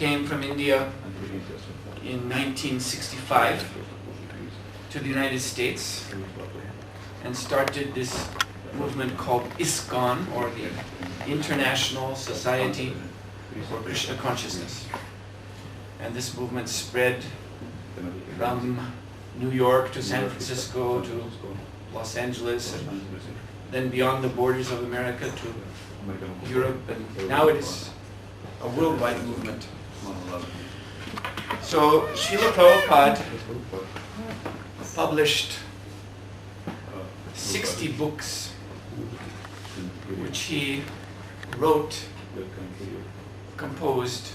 came from India in 1965 to the United States and started this movement called ISKCON, or the International Society for Krishna Consciousness. And this movement spread from New York to San Francisco to Los Angeles, and then beyond the borders of America to Europe, and now it is a worldwide movement. So Srila Prabhupada published 60 books which he wrote, composed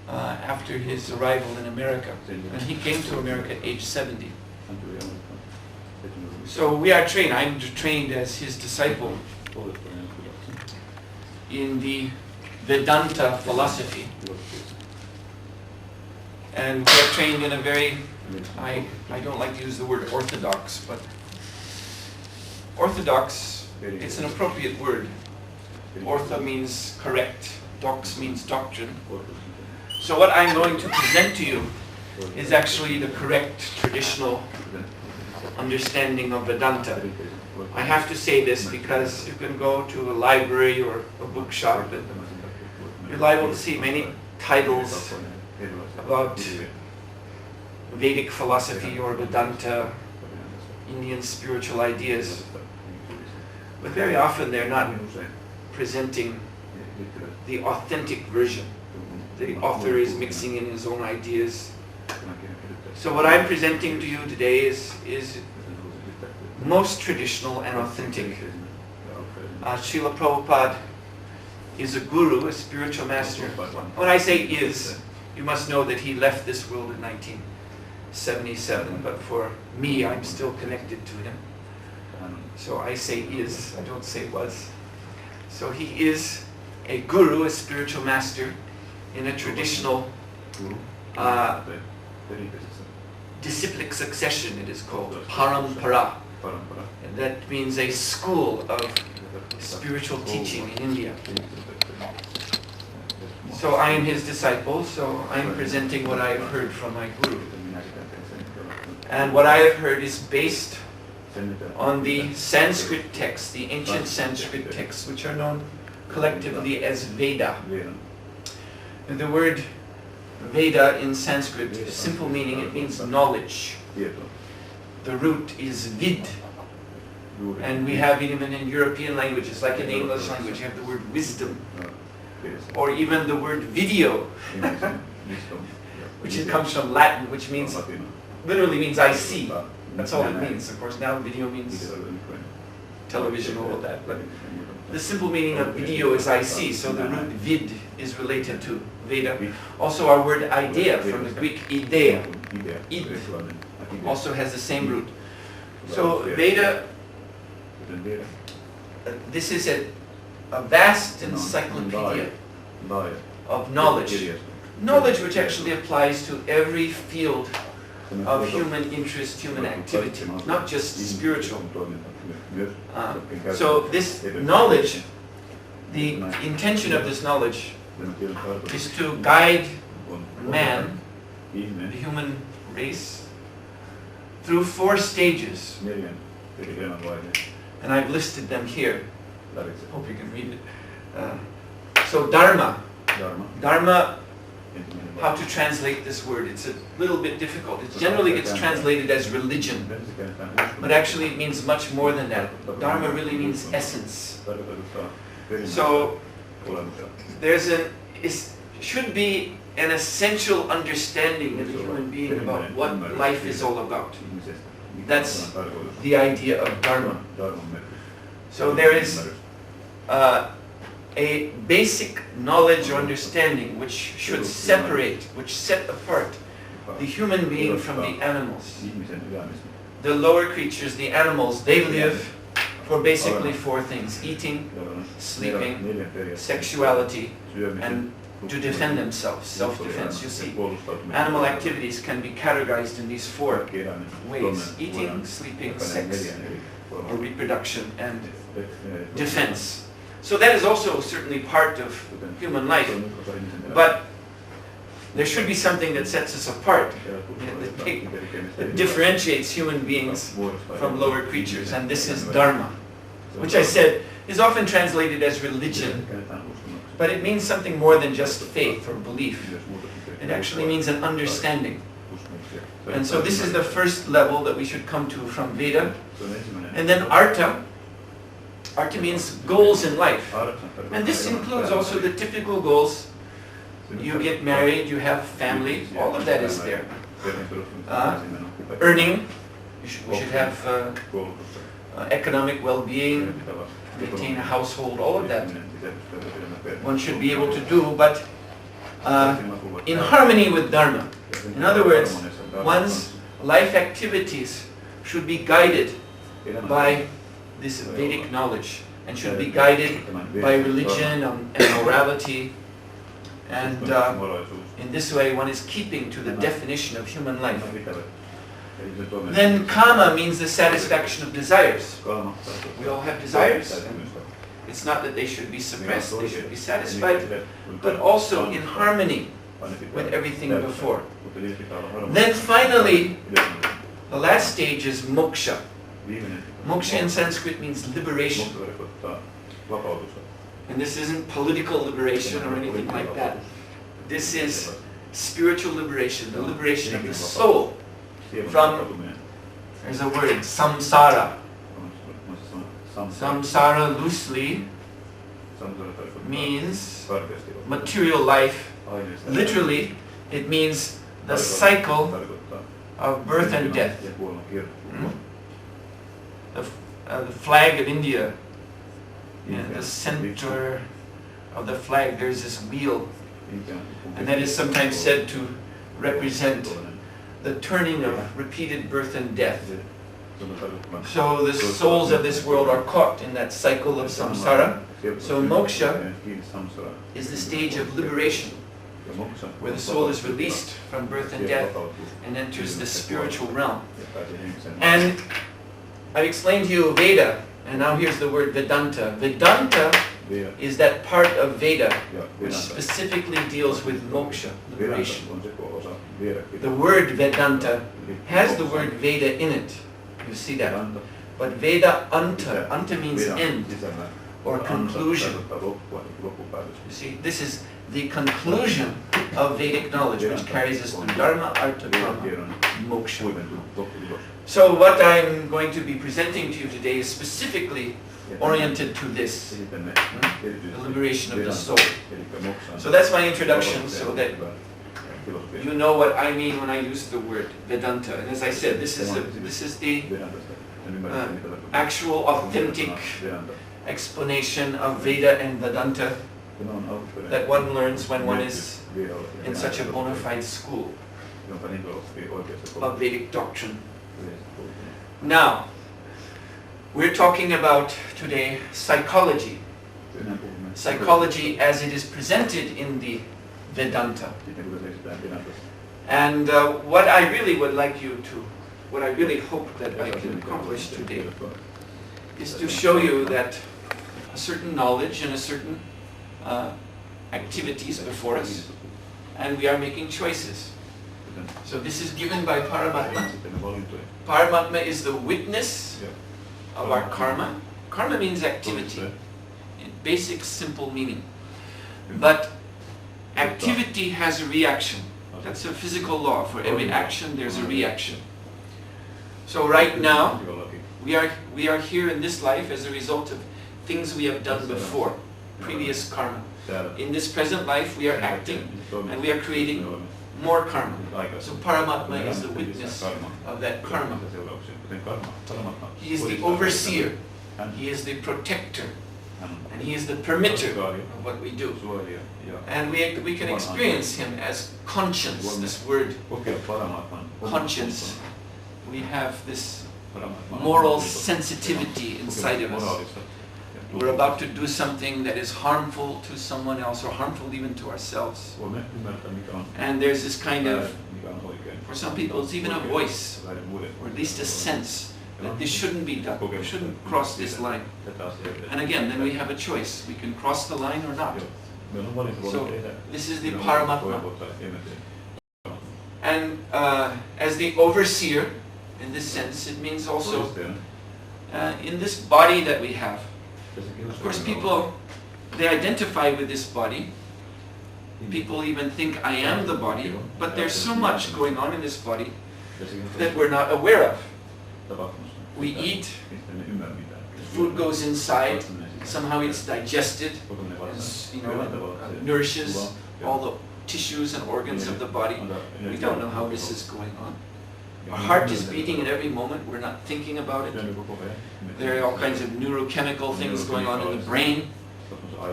after his arrival in America. And he came to America at age 70. So we are trained, I'm trained as his disciple in the Vedanta philosophy. And we are trained in a very, I don't like to use the word orthodox, but orthodox, it's an appropriate word. Ortho means correct, dox means doctrine. So what I'm going to present to you is actually the correct traditional understanding of Vedanta. I have to say this because you can go to a library or a bookshop and you're liable to see many titles about Vedic philosophy or Vedanta, Indian spiritual ideas. But very often they're not presenting the authentic version. The author is mixing in his own ideas. So what I'm presenting to you today is most traditional and authentic. Srila Prabhupada is a guru, a spiritual master. When I say is, you must know that he left this world in 1977, but for me, I'm still connected to him. So I say is, I don't say was. So he is a guru, a spiritual master, in a traditional disciplic succession, it is called, parampara. And that means a school of spiritual teaching in India. So I am his disciple, so I am presenting what I have heard from my guru. And what I have heard is based on the Sanskrit texts, the ancient Sanskrit texts, which are known collectively as Veda. And the word Veda in Sanskrit, simple meaning, it means knowledge. The root is vid. And we have even in European languages, like in the English language, you have the word wisdom. Or even the word video, which comes from Latin, which means, literally means I see. That's all it means. Of course, now video means television, all of that. But the simple meaning of video is I see. So the root vid is related to Veda. Also our word idea from the Greek idea, id, also has the same root. So Veda, this is a vast encyclopedia of knowledge. Knowledge which actually applies to every field of human interest, human activity, not just spiritual. So this knowledge, the intention of this knowledge is to guide man, the human race, through 4 stages. And I've listed them here. Hope you can read it. So Dharma. Dharma, how to translate this word? It's a little bit difficult. It generally gets translated as religion, but actually it means much more than that. Dharma really means essence. So should be an essential understanding of the human being about what life is all about. That's the idea of Dharma. So there is a basic knowledge or understanding which should separate, which set apart the human being from the animals. The lower creatures, the animals, they live for basically 4 things: eating, sleeping, sexuality, and to defend themselves, self-defense. You see, animal activities can be categorized in these 4 ways: eating, sleeping, sex, or reproduction, and defense. So that is also certainly part of human life. But There should be something that sets us apart, that differentiates human beings from lower creatures, and this is dharma, which I said is often translated as religion, but it means something more than just faith or belief. It actually means an understanding. And so this is the first level that we should come to from Veda. And then Artha. Artha means goals in life. And this includes also the typical goals. You get married, you have family, all of that is there. Earning, we should have economic well-being, maintain a household, all of that one should be able to do, but in harmony with Dharma. In other words, one's life activities should be guided by this Vedic knowledge and should be guided by religion and morality, and in this way one is keeping to the definition of human life. Then kama means the satisfaction of desires. We all have desires. It's not that they should be suppressed, they should be satisfied, but also in harmony with everything before. Then finally, the last stage is moksha. Moksha in Sanskrit means liberation. And this isn't political liberation or anything like that. This is spiritual liberation, the liberation of the soul from, there's a word, samsara. Samsara loosely means material life. Literally, it means the cycle of birth and death. The flag of India, in the center of the flag there's this wheel, and that is sometimes said to represent the turning of repeated birth and death. So the souls of this world are caught in that cycle of samsara. So moksha is the stage of liberation, where the soul is released from birth and death and enters the spiritual realm. And I've explained to you Veda, and now here's the word Vedanta. Vedanta is that part of Veda which specifically deals with moksha, liberation. The word Vedanta has the word Veda in it. You see that. But Veda Anta, Anta means end or conclusion. You see, this is the conclusion of Vedic knowledge, which carries us through Dharma, Artha, Kama, Moksha. So what I'm going to be presenting to you today is specifically oriented to this, the liberation of the soul. So that's my introduction, so that you know what I mean when I use the word Vedanta. And as I said, this is the actual authentic explanation of Veda and Vedanta that one learns when one is in such a bona fide school of Vedic doctrine. Now, we're talking about today psychology. Psychology as it is presented in the Vedanta. And what I really would like you to, what I really hope that I can accomplish today is to show you that a certain knowledge and a certain activities before us, and we are making choices. So this is given by Paramatma. Paramatma is the witness of our karma. Karma means activity, in basic, simple meaning. But activity has a reaction. That's a physical law. For every action, there's a reaction. So right now, we are here in this life as a result of things we have done before, previous karma. In this present life, we are acting, and we are creating more karma. So Paramatma is the witness of that karma. He is the overseer. He is the protector. And he is the permitter of what we do. And we can experience him as conscience, this word, conscience. We have this moral sensitivity inside of us. We're about to do something that is harmful to someone else or harmful even to ourselves. And there's this kind of, for some people it's even a voice, or at least a sense that this shouldn't be done. We shouldn't cross this line. And again, then we have a choice. We can cross the line or not. So this is the Paramatma. And as the overseer, in this sense, it means also in this body that we have. Of course, people, they identify with this body. People even think I am the body, but there's so much going on in this body that we're not aware of. We eat, food goes inside, somehow it's digested, nourishes all the tissues and organs of the body. We don't know how this is going on. Our heart is beating at every moment, we're not thinking about it. There are all kinds of neurochemical things going on in the brain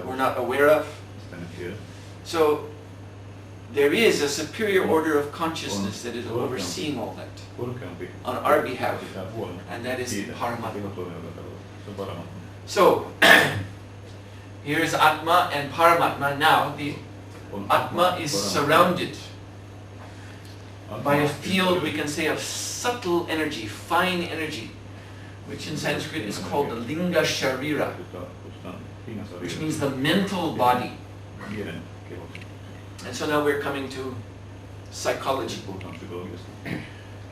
we're not aware of. So there is a superior order of consciousness that is overseeing all that on our behalf, and that is Paramatma. So here is Atma and Paramatma. Now the Atma is surrounded by a field, we can say, of subtle energy, fine energy, which in Sanskrit is called the Linga Sharira, which means the mental body. And so now we're coming to psychology.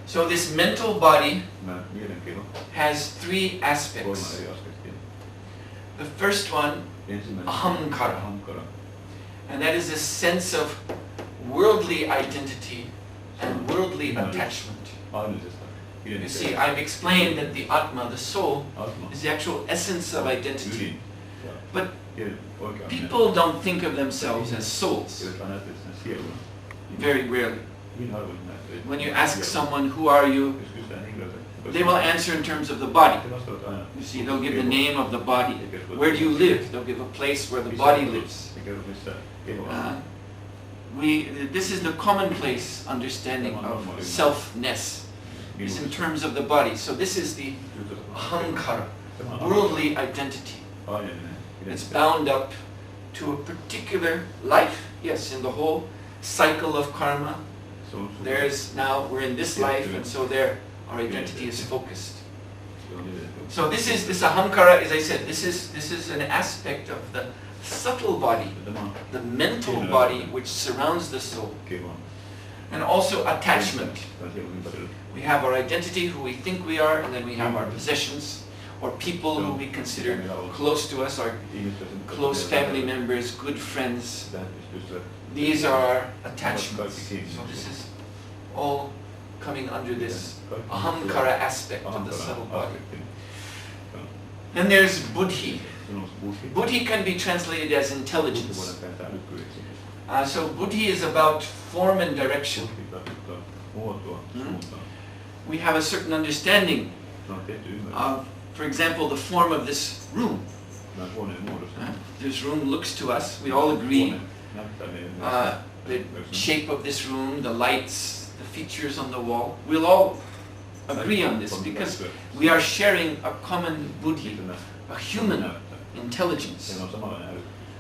So this mental body has three aspects. The first one, ahamkara, and that is a sense of worldly identity and worldly attachment. You see, I've explained that the Atma, the soul, is the actual essence of identity. But people don't think of themselves as souls. Very rarely. When you ask someone, who are you? They will answer in terms of the body. You see, they'll give the name of the body. Where do you live? They'll give a place where the body lives. This is the commonplace understanding of selfness, is in terms of the body. So this is the ahamkara, worldly identity. It's bound up to a particular life. Yes, in the whole cycle of karma, we're in this life, and so there our identity is focused. So this ahamkara, as I said, this is an aspect of the subtle body, the mental body which surrounds the soul. And also attachment. We have our identity, who we think we are, and then we have our possessions, or people who we consider close to us, our close family members, good friends. These are attachments. So this is all coming under this ahamkara aspect of the subtle body. Then there's buddhi. Buddhi can be translated as intelligence. So buddhi is about form and direction. We have a certain understanding of, for example, the form of this room. This room looks to us, we all agree, the shape of this room, the lights, the features on the wall. We'll all agree on this because we are sharing a common buddhi, a human intelligence.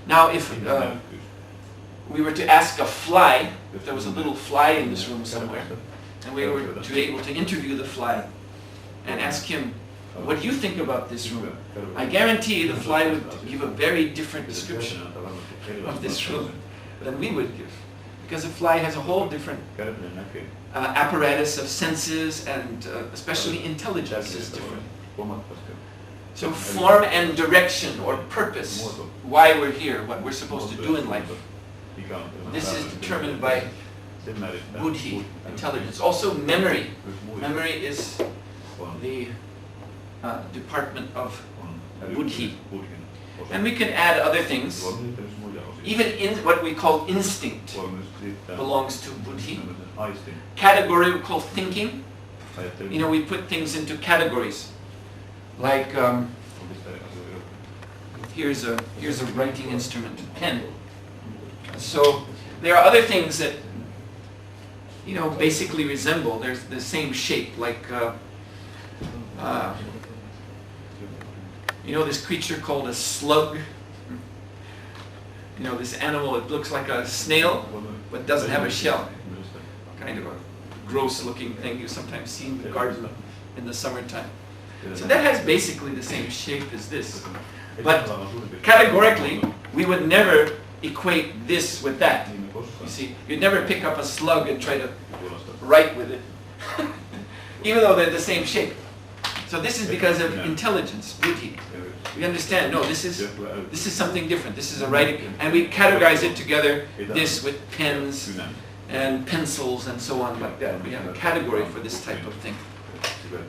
Now if we were to ask a fly, if there was a little fly in this room somewhere, and we were to be able to interview the fly and ask him, what do you think about this room? I guarantee the fly would give a very different description of this room than we would give. Because a fly has a whole different apparatus of senses, and especially intelligence is different. So form and direction, or purpose, why we're here, what we're supposed to do in life, this is determined by buddhi, intelligence. Also memory. Memory is the department of buddhi. And we can add other things. Even in what we call instinct belongs to buddhi. Category we call thinking. You know, we put things into categories. Like here's a writing instrument, a pen. So there are other things that, you know, basically resemble. There's the same shape, like you know, this creature called a slug. You know, this animal, it looks like a snail, but doesn't have a shell. Kind of a gross-looking thing you sometimes see in the garden in the summertime. So that has basically the same shape as this. But categorically, we would never equate this with that. You see, you'd never pick up a slug and try to write with it, even though they're the same shape. So this is because of intelligence, buddhi. We understand, no, this is something different. This is a writing, and we categorize it together, this with pens and pencils and so on like that. We have a category for this type of thing.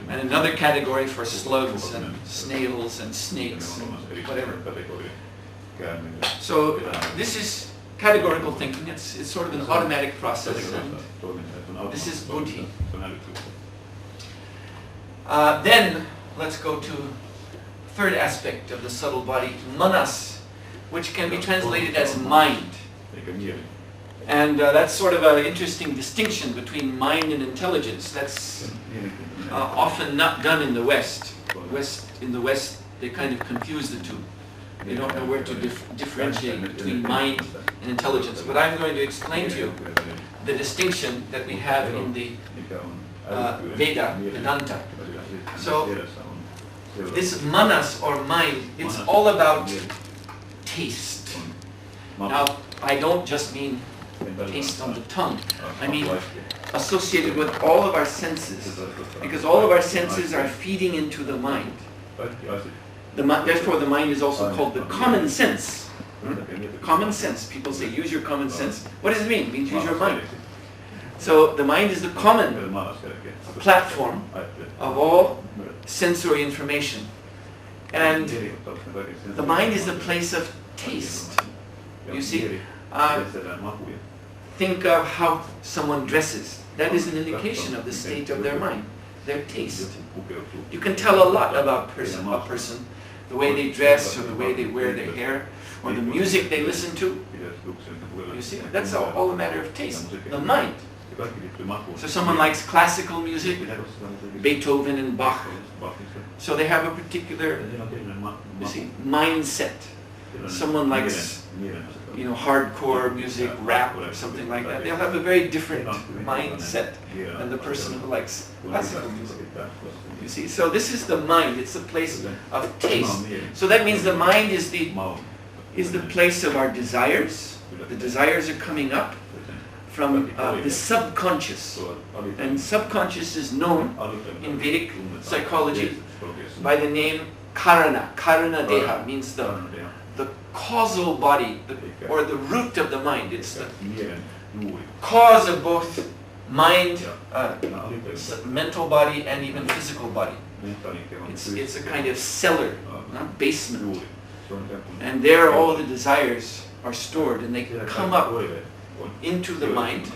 And another category for slugs and snails and snakes and whatever. So this is categorical thinking. It's sort of an automatic process. And this is buddhi. Then let's go to third aspect of the subtle body, manas, which can be translated as mind. And that's sort of an interesting distinction between mind and intelligence. That's often not done in the West. In the West, they kind of confuse the two. They don't know where to differentiate between mind and intelligence. But I'm going to explain to you the distinction that we have in the Vedanta. So this manas or mind, it's all about taste. Now, I don't just mean taste on the tongue. I mean associated with all of our senses, because all of our senses are feeding into the mind. Therefore, the mind is also called the common sense. Common sense. People say, use your common sense. What does it mean? It means use your mind. So the mind is the common platform of all sensory information. And the mind is the place of taste. You see, think of how someone dresses. That is an indication of the state of their mind, their taste. You can tell a lot about a person, the way they dress or the way they wear their hair or the music they listen to. You see, that's all a matter of taste, the mind. So someone likes classical music, Beethoven and Bach. So they have a particular, you see, mindset. Someone likes, hardcore music, rap or something like that. They'll have a very different mindset than the person who likes classical music. You see, so this is the mind. It's the place of taste. So that means the mind is the place of our desires. The desires are coming up from the subconscious. And subconscious is known in Vedic psychology by the name Karana. Karana Deha means the causal body, or the root of the mind. It's the cause of both mind, mental body, and even physical body. It's a kind of cellar, basement. And there all the desires are stored, and they come up into the mind.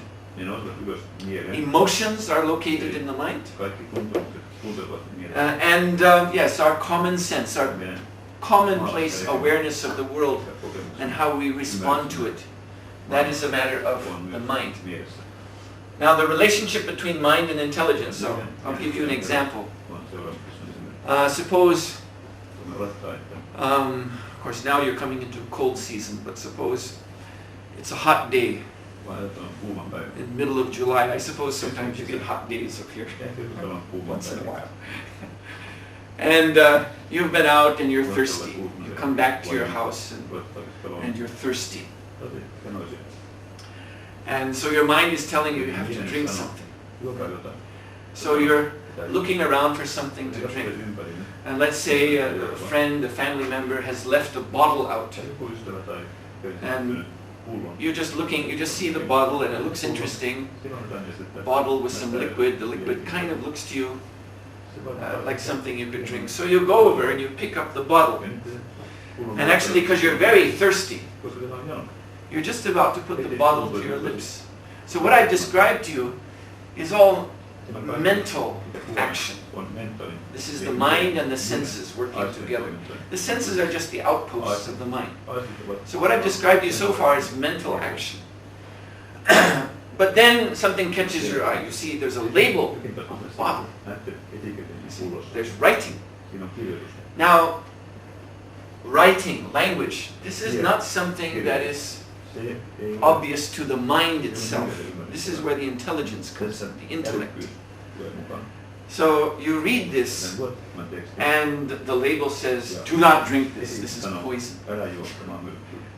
Emotions are located in the mind. Yes, our common sense, our commonplace awareness of the world and how we respond to it. That is a matter of the mind. Now the relationship between mind and intelligence, I'll give you an example. Suppose, of course now you're coming into cold season, but suppose it's a hot day in the middle of July. I suppose sometimes you get hot days up here once in a while. And you've been out and you're thirsty. You come back to your house and you're thirsty. And so your mind is telling you have to drink something. So you're looking around for something to drink. And let's say a friend, a family member has left a bottle out. And you're just looking, you just see the bottle and it looks interesting. A bottle with some liquid. The liquid kind of looks to you like something you could drink. So you go over and you pick up the bottle. And actually, because you're very thirsty, you're just about to put the bottle to your lips. So what I've described to you is all mental action. This is the mind and the senses working together. The senses are just the outposts of the mind. So what I've described to you so far is mental action. But then something catches your eye. You see there's a label on the bottle. There's writing. Now, writing, language, this is not something that is obvious to the mind itself. This is where the intelligence comes in, the intellect. So you read this, and the label says, do not drink this, this is poison.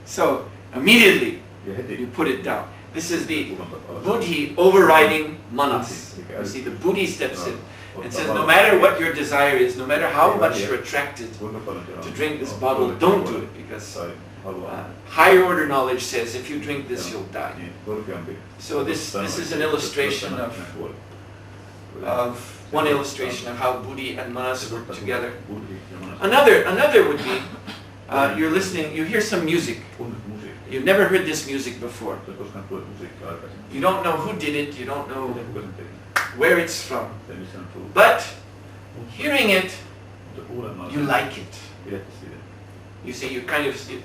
So immediately you put it down. This is the buddhi overriding manas. You see, the buddhi steps in and says, no matter what your desire is, no matter how much you're attracted to drink this bottle, don't do it, because higher order knowledge says if you drink this, you'll die. So this is an illustration of one illustration of how buddhi and manas work together. Another would be you're listening, you hear some music. You've never heard this music before. You don't know who did it, you don't know where it's from. But hearing it, you like it. You see,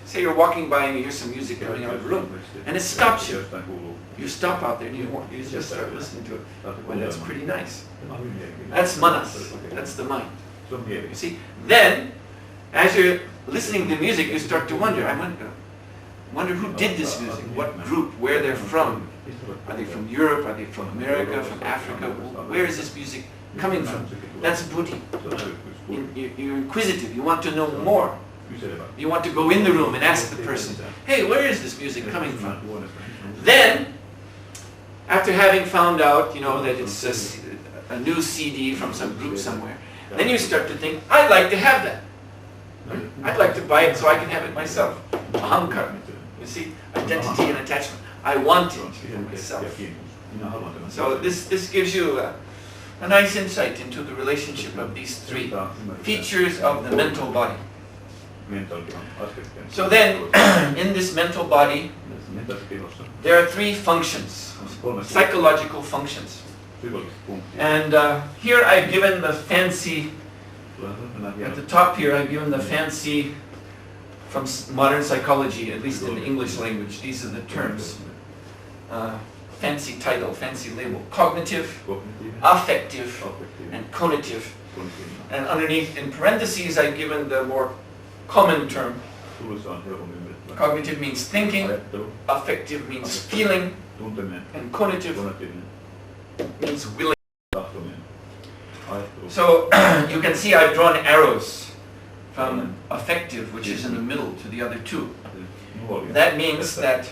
say you're walking by and you hear some music coming out of the room, and it stops you. You stop out there and you just start listening to it. Well, that's pretty nice. That's manas. That's the mind. You see, then, as you're listening to music, you start to wonder, I wonder who did this music, what group, where they're from. Are they from Europe? Are they from America? From Africa? Where is this music coming from? That's buddhi. You're inquisitive. You want to know more. You want to go in the room and ask the person, hey, where is this music coming from? Then, after having found out, that it's a new CD from some group somewhere, then you start to think, I'd like to have that. I'd like to buy it so I can have it myself. Ahankar. You see, identity and attachment. I want it for myself. So this gives you a nice insight into the relationship of these three features of the mental body. So then, in this mental body, there are three functions, psychological functions. And here I've given the fancy, at the top here I've given the fancy from modern psychology, at least in the English language. These are the terms. Fancy title, fancy label. Cognitive, affective, and conative. And underneath, in parentheses, I've given the more common term. Cognitive means thinking, affective means feeling, and conative means willing. So you can see I've drawn arrows from affective, which is in the middle, to the other two. That means that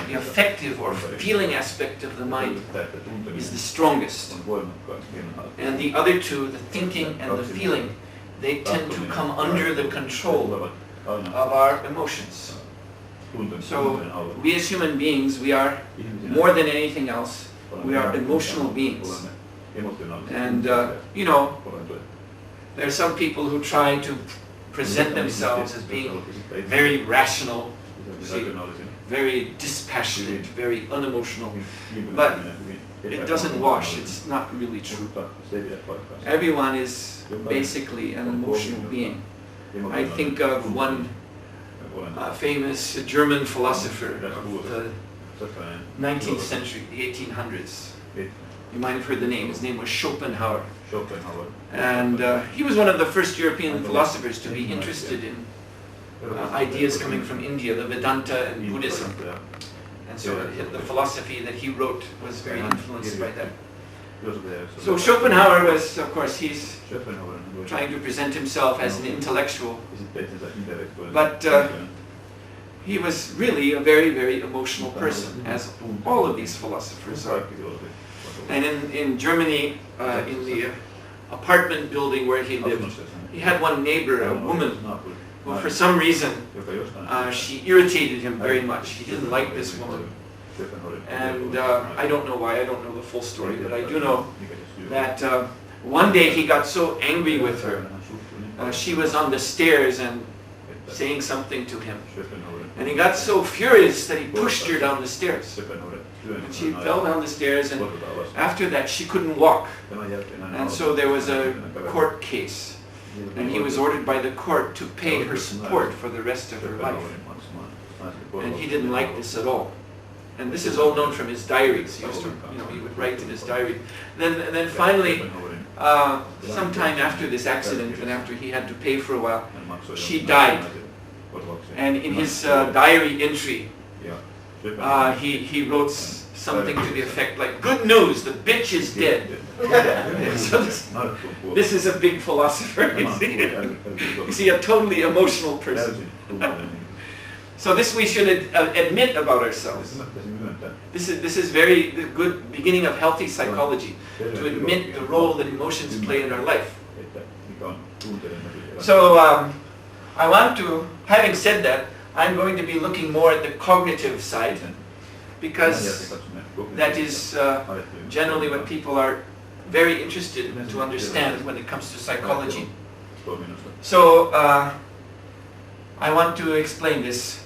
the affective or feeling aspect of the mind is the strongest. And the other two, the thinking and the feeling, they tend to come under the control of our emotions. So we as human beings, we are more than anything else, we are emotional beings. And there are some people who try to present themselves as being very rational, very dispassionate, very unemotional, but it doesn't wash. It's not really true. Everyone is basically an emotional being. I think of one famous German philosopher of the 19th century, the 1800s. You might have heard the name. His name was Schopenhauer. And he was one of the first European philosophers to be interested in ideas coming from India, the Vedanta and Buddhism. And so the philosophy that he wrote was very influenced by that. So Schopenhauer was, of course, he's trying to present himself as an intellectual, but he was really a very, very emotional person, as all of these philosophers are. And in Germany, in the apartment building where he lived, he had one neighbor, a woman, who for some reason, she irritated him very much. He didn't like this woman. And I don't know why, I don't know the full story, but I do know that one day he got so angry with her. She was on the stairs and saying something to him. And he got so furious that he pushed her down the stairs. And she fell down the stairs, and after that she couldn't walk. And so there was a court case. And he was ordered by the court to pay her support for the rest of her life. And he didn't like this at all. And this is all known from his diaries. He used to, he would write in his diary. Then finally, sometime after this accident, and after he had to pay for a while, she died. And in his diary entry, he wrote something to the effect like, "Good news, the bitch is dead." So this is a big philosopher, you see, a totally emotional person. So this we should admit about ourselves. This is very the good beginning of healthy psychology, to admit the role that emotions play in our life. So I want to, having said that, I'm going to be looking more at the cognitive side, because that is generally what people are very interested in to understand when it comes to psychology. So I want to explain this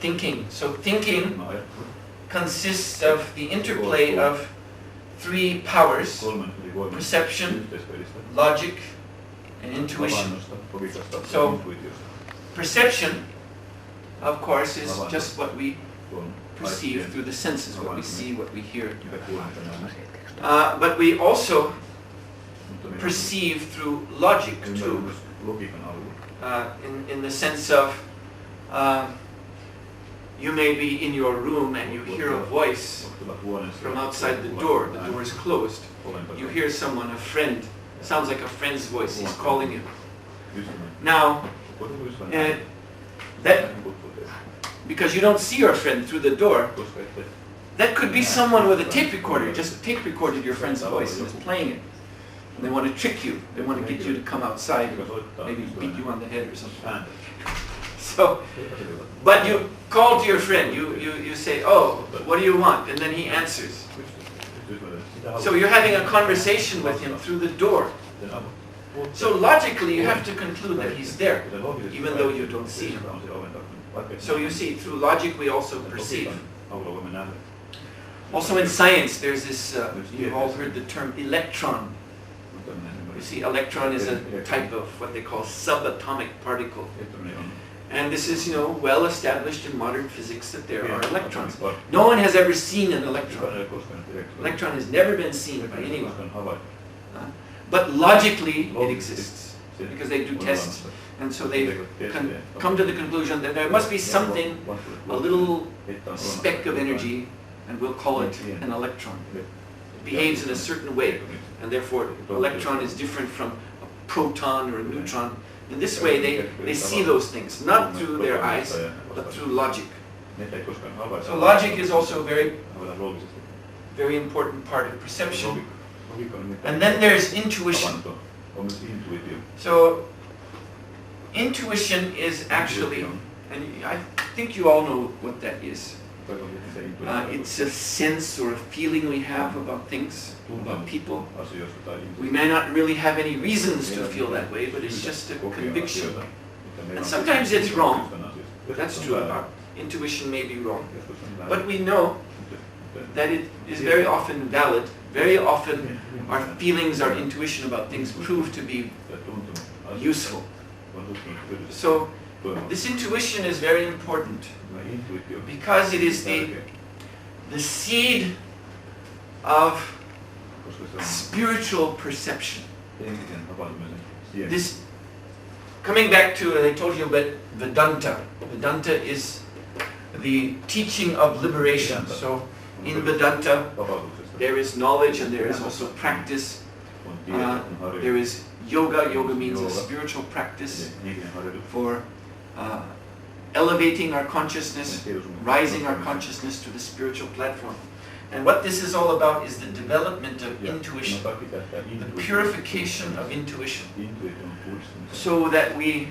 thinking. So thinking consists of the interplay of three powers: perception, logic, and intuition. So perception, of course, is just what we perceive through the senses, what we see, what we hear. But we also perceive through logic too, in the sense of you may be in your room and you hear a voice from outside the door is closed. You hear someone, a friend, sounds like a friend's voice, he's calling you. Now, that, because you don't see your friend through the door, that could be someone with a tape recorder, just tape recorded your friend's voice and is playing it. And they want to trick you, they want to get you to come outside, maybe beat you on the head or something. So, but you call to your friend, you say, oh, what do you want? And then he answers. So you're having a conversation with him through the door. So logically you have to conclude that he's there, even though you don't see him. So you see, through logic we also perceive. Also in science there's this, you've all heard the term electron. You see, electron is a type of what they call subatomic particle. And this is, well established in modern physics that there are electrons. No one has ever seen an electron. Electron has never been seen by anyone. But logically it exists, because they do tests. And so they come to the conclusion that there must be something, a little speck of energy, and we'll call it an electron. It behaves in a certain way, and therefore electron is different from a proton or a neutron. In this way they see those things, not through their eyes, but through logic. So logic is also a very important part of perception. And then there's intuition. So intuition is actually, and I think you all know what that is. It's a sense or a feeling we have about things, about people. We may not really have any reasons to feel that way, but it's just a conviction. And sometimes it's wrong. That's true about intuition, may be wrong. But we know that it is very often valid. Very often our feelings, our intuition about things prove to be useful. So this intuition is very important, because it is the seed of spiritual perception. This, coming back to, I told you about Vedanta. Vedanta is the teaching of liberation. So in Vedanta there is knowledge and there is also practice. There is yoga. Yoga means a spiritual practice for elevating our consciousness, rising our consciousness to the spiritual platform. And what this is all about is the development of intuition, the purification of intuition, so that we,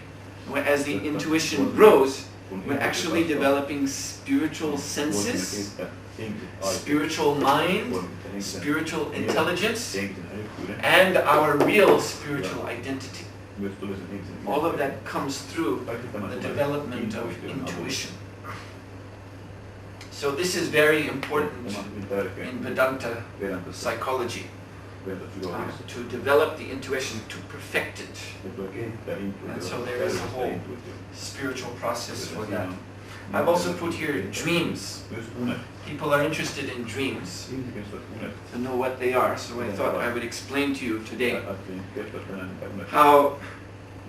as the intuition grows, we're actually developing spiritual senses, spiritual mind, spiritual intelligence, and our real spiritual identity. All of that comes through the development of intuition. So this is very important in Vedanta psychology, to develop the intuition, to perfect it. And so there is a whole spiritual process for that. I've also put here dreams. People are interested in dreams, to know what they are. So I thought I would explain to you today how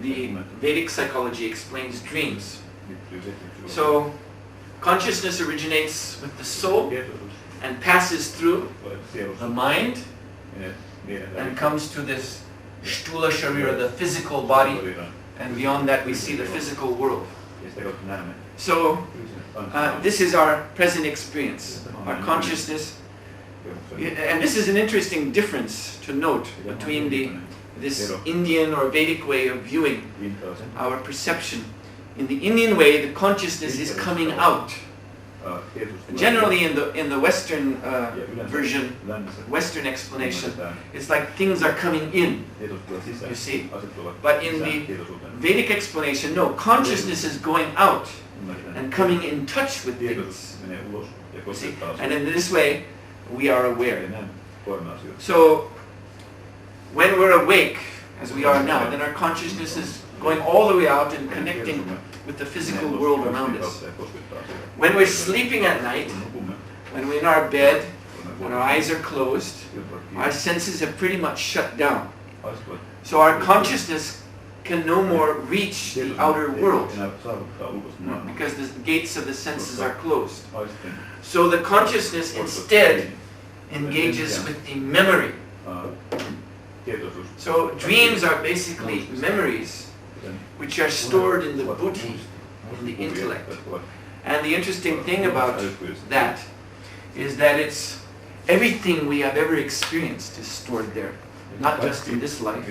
the Vedic psychology explains dreams. So consciousness originates with the soul and passes through the mind and comes to this Sthula Sharira, the physical body, and beyond that we see the physical world. So this is our present experience, our consciousness. And this is an interesting difference to note between this Indian or Vedic way of viewing our perception. In the Indian way, the consciousness is coming out. Generally in the Western version, Western explanation, it's like things are coming in, you see. But in the Vedic explanation, no, consciousness is going out and coming in touch with things. You see? And in this way, we are aware. So, when we're awake, as we are now, then our consciousness is going all the way out and connecting with the physical world around us. When we're sleeping at night, when we're in our bed, when our eyes are closed, our senses have pretty much shut down. So our consciousness can no more reach the outer world because the gates of the senses are closed. So the consciousness instead engages with the memory. So dreams are basically memories which are stored in the buddhi, in the intellect. And the interesting thing about that is that it's everything we have ever experienced is stored there. Not just in this life,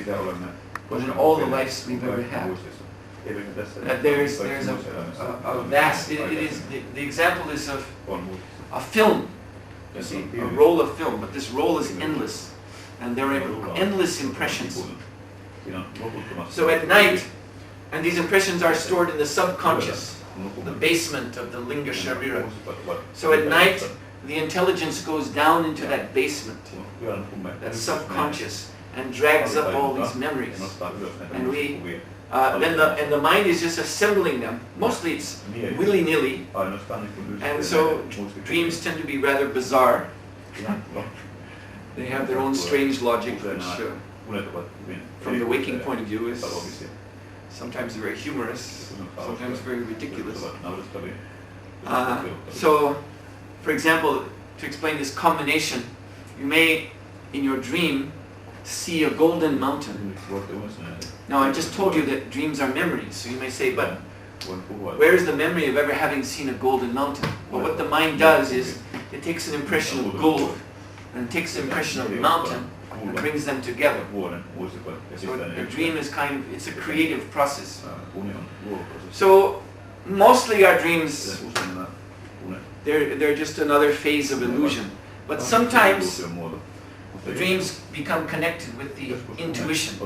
but in all the lives we've ever had. That there's a vast, the example is of a film, you see, a roll of film, but this roll is endless, and there are endless impressions. So at night, and these impressions are stored in the subconscious, the basement of the linga sharira. So at night, the intelligence goes down into that basement, that subconscious, and drags up all these memories. And then the mind is just assembling them. Mostly it's willy-nilly. And so dreams tend to be rather bizarre. They have their own strange logic, which from the waking point of view is sometimes very humorous, sometimes very ridiculous. So, for example, to explain this combination, you may, in your dream, see a golden mountain. Now, I just told you that dreams are memories, so you may say, but where is the memory of ever having seen a golden mountain? Well, what the mind does is, it takes an impression of gold, and it takes an impression of a mountain, and brings them together. So a dream is it's a creative process. So, mostly our dreams, they're just another phase of illusion. But sometimes, the dreams become connected with the intuition.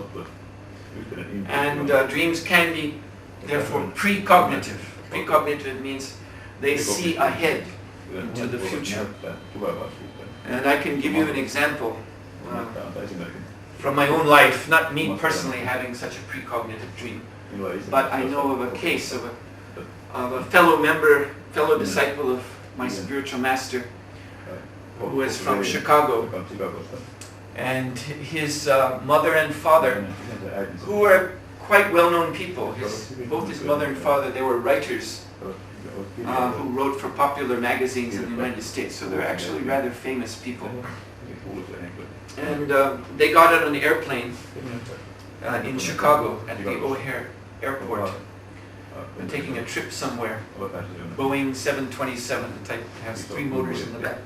And dreams can be, therefore, precognitive. Precognitive means they see ahead into the future. And I can give you an example from my own life, not me personally having such a precognitive dream, but I know of a case of a fellow disciple of my spiritual master, who is from Chicago, and his mother and father, who were quite well-known people. Both his mother and father, they were writers who wrote for popular magazines in the United States, so they're actually rather famous people. And they got out on the airplane in Chicago at the O'Hare Airport, and taking a trip somewhere. Boeing 727, the type that has 3 motors in the back.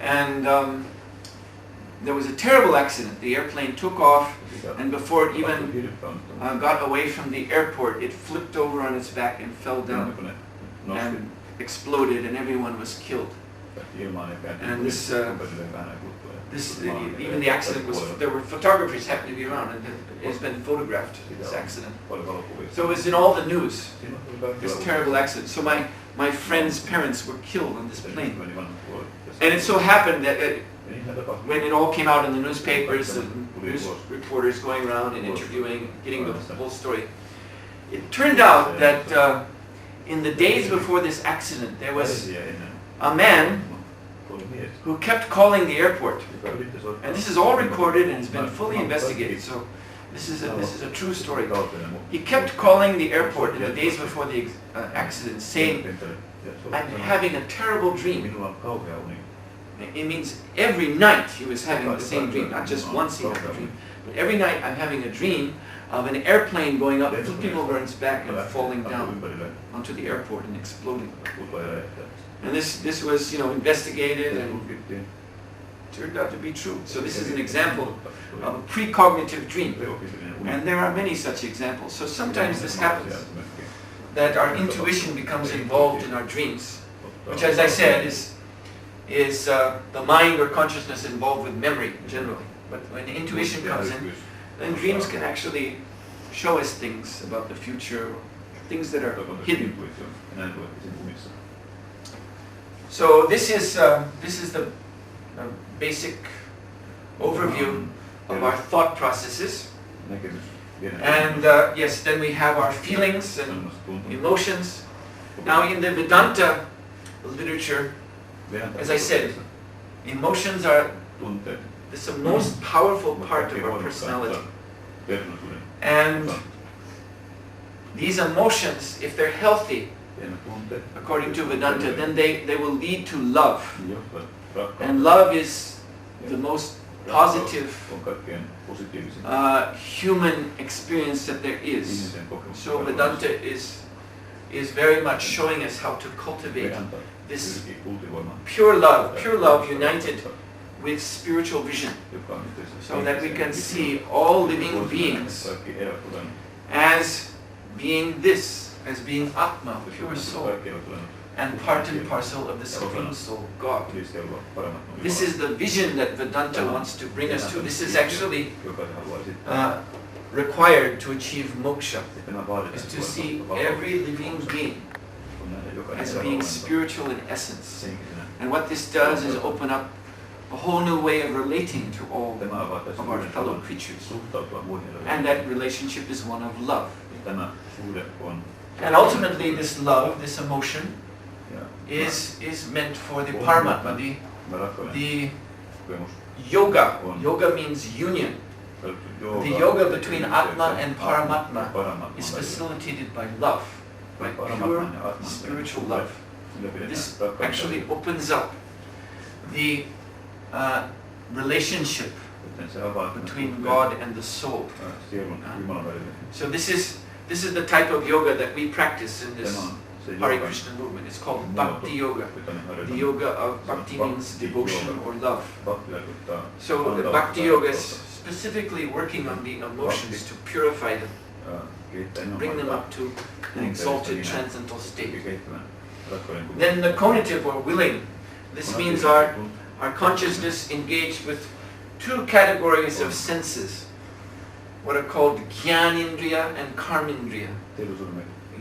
And there was a terrible accident. The airplane took off, and before it even got away from the airport, it flipped over on its back and fell down and exploded, and everyone was killed. And even the accident was, there were photographers happened to be around, and it has been photographed, this accident. So it was in all the news, this terrible accident. So my friend's parents were killed on this plane. And it so happened that when it all came out in the newspapers, the news reporters going around and interviewing, getting the whole story, it turned out that in the days before this accident, there was a man who kept calling the airport. And this is all recorded and has been fully investigated, so this is a true story. He kept calling the airport in the days before the accident, saying, "I'm having a terrible dream." It means every night he was having the same dream, not just once he had a dream. But every night I'm having a dream of an airplane going up, flipping over its back and falling down onto the airport and exploding. And this was, investigated and turned out to be true. So this is an example of a precognitive dream. And there are many such examples. So sometimes this happens, that our intuition becomes involved in our dreams, which, as I said, is the mind or consciousness involved with memory generally. But when intuition comes in, then dreams can actually show us things about the future, things that are hidden. So this is the basic overview of our thought processes. And yes, then we have our feelings and emotions. Now in the Vedanta literature, as I said, emotions are the most powerful part of our personality. And these emotions, if they're healthy, according to Vedanta, then they will lead to love. And love is the most positive human experience that there is. So Vedanta is very much showing us how to cultivate this pure love united with spiritual vision, so that we can see all living beings as being this, as being Atma, pure soul, and part and parcel of the Supreme Soul, God. This is the vision that Vedanta wants to bring us to. This is actually required to achieve moksha, is to see every living being as being spiritual in essence. And what this does is open up a whole new way of relating to all of our fellow creatures. And that relationship is one of love. And ultimately this love, this emotion, is meant for the Paramatma, the yoga. Yoga means union. The yoga between Atma and Paramatma is facilitated by love, by pure spiritual love. This actually opens up the relationship between God and the soul. So this is the type of yoga that we practice in this Hare Krishna movement. It's called Bhakti Yoga. The yoga of Bhakti means devotion or love. So the Bhakti Yoga is specifically working on the emotions to purify them, bring them up to an exalted transcendental state. Then the conative or willing. This means our consciousness engaged with two categories of senses, what are called Jnanindriya and Karmindriya.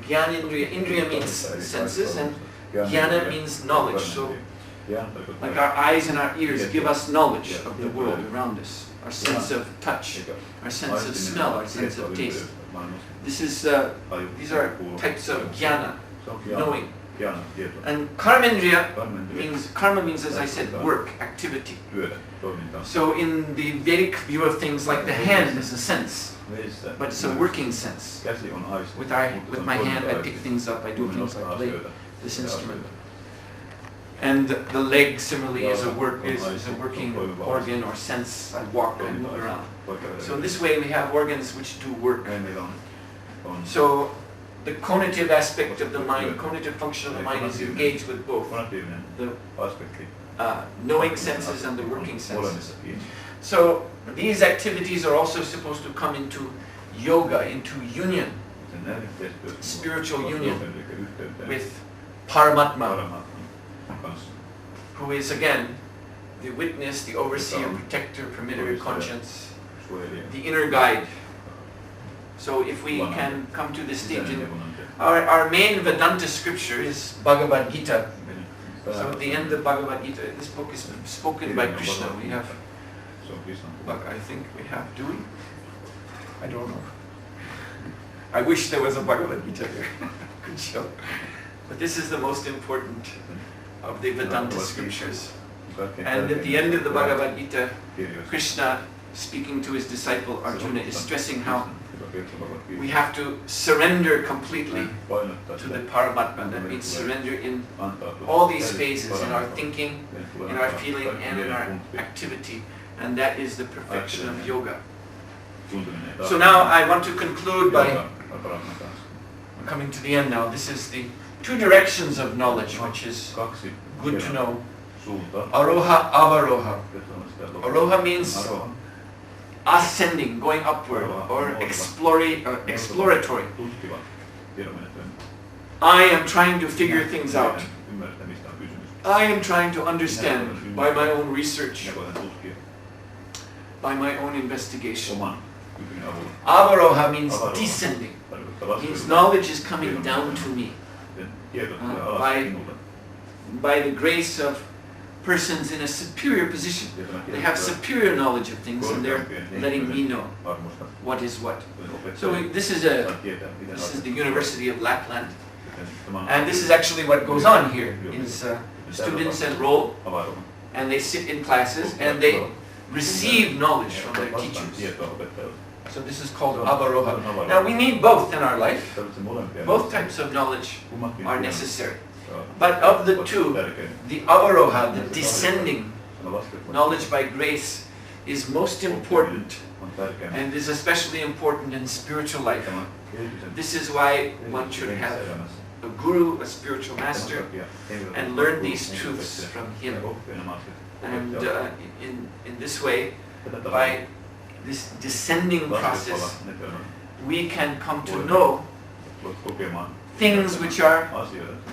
Jnanindriya, Indriya means senses, and Jnana means knowledge. So, like our eyes and our ears give us knowledge of the world around us. Our sense of touch, our sense of smell, our sense of taste. These are types of jnana, knowing. And karma means, as I said, work, activity. So in the Vedic view of things, like the hand is a sense, but it's a working sense. With my hand I pick things up, I do things like play this instrument. And the leg similarly is a working organ or sense. I walk, I move around. So in this way we have organs which do work. So the conative aspect of the mind, conative function of the mind is engaged with both the knowing senses and the working senses. So these activities are also supposed to come into yoga, into union, spiritual union with Paramatma, who is again the witness, the overseer, protector, permitter, conscience, the inner guide. So if we can come to this stage, our main Vedanta scripture is Bhagavad Gita. So at the end of Bhagavad Gita, this book is spoken by Krishna. We have, I think we have, do we? I don't know. I wish there was a Bhagavad Gita there. Good show. But this is the most important of the Vedanta scriptures. And at the end of the Bhagavad Gita, Krishna, speaking to his disciple Arjuna, is stressing how we have to surrender completely to the Paramatma. That means surrender in all these phases, in our thinking, in our feeling, and in our activity. And that is the perfection of yoga. So now I want to conclude by coming to the end now. This is the two directions of knowledge, which is good to know. Aroha, avaroha. Aroha means ascending, going upward, or exploratory. I am trying to figure things out. I am trying to understand by my own research, by my own investigation. Avaroha means descending. Means knowledge is coming down to me by the grace of persons in a superior position. They have superior knowledge of things, and they're letting me know what is what. So this is the University of Lapland, and this is actually what goes on here. Is students enroll, and they sit in classes, and they receive knowledge from their teachers. So this is called avaroha. Now we need both in our life. Both types of knowledge are necessary. But of the two, the avaroha, the descending knowledge by grace, is most important, and is especially important in spiritual life. This is why one should have a guru, a spiritual master, and learn these truths from him. And in this way, by this descending process, we can come to know things which are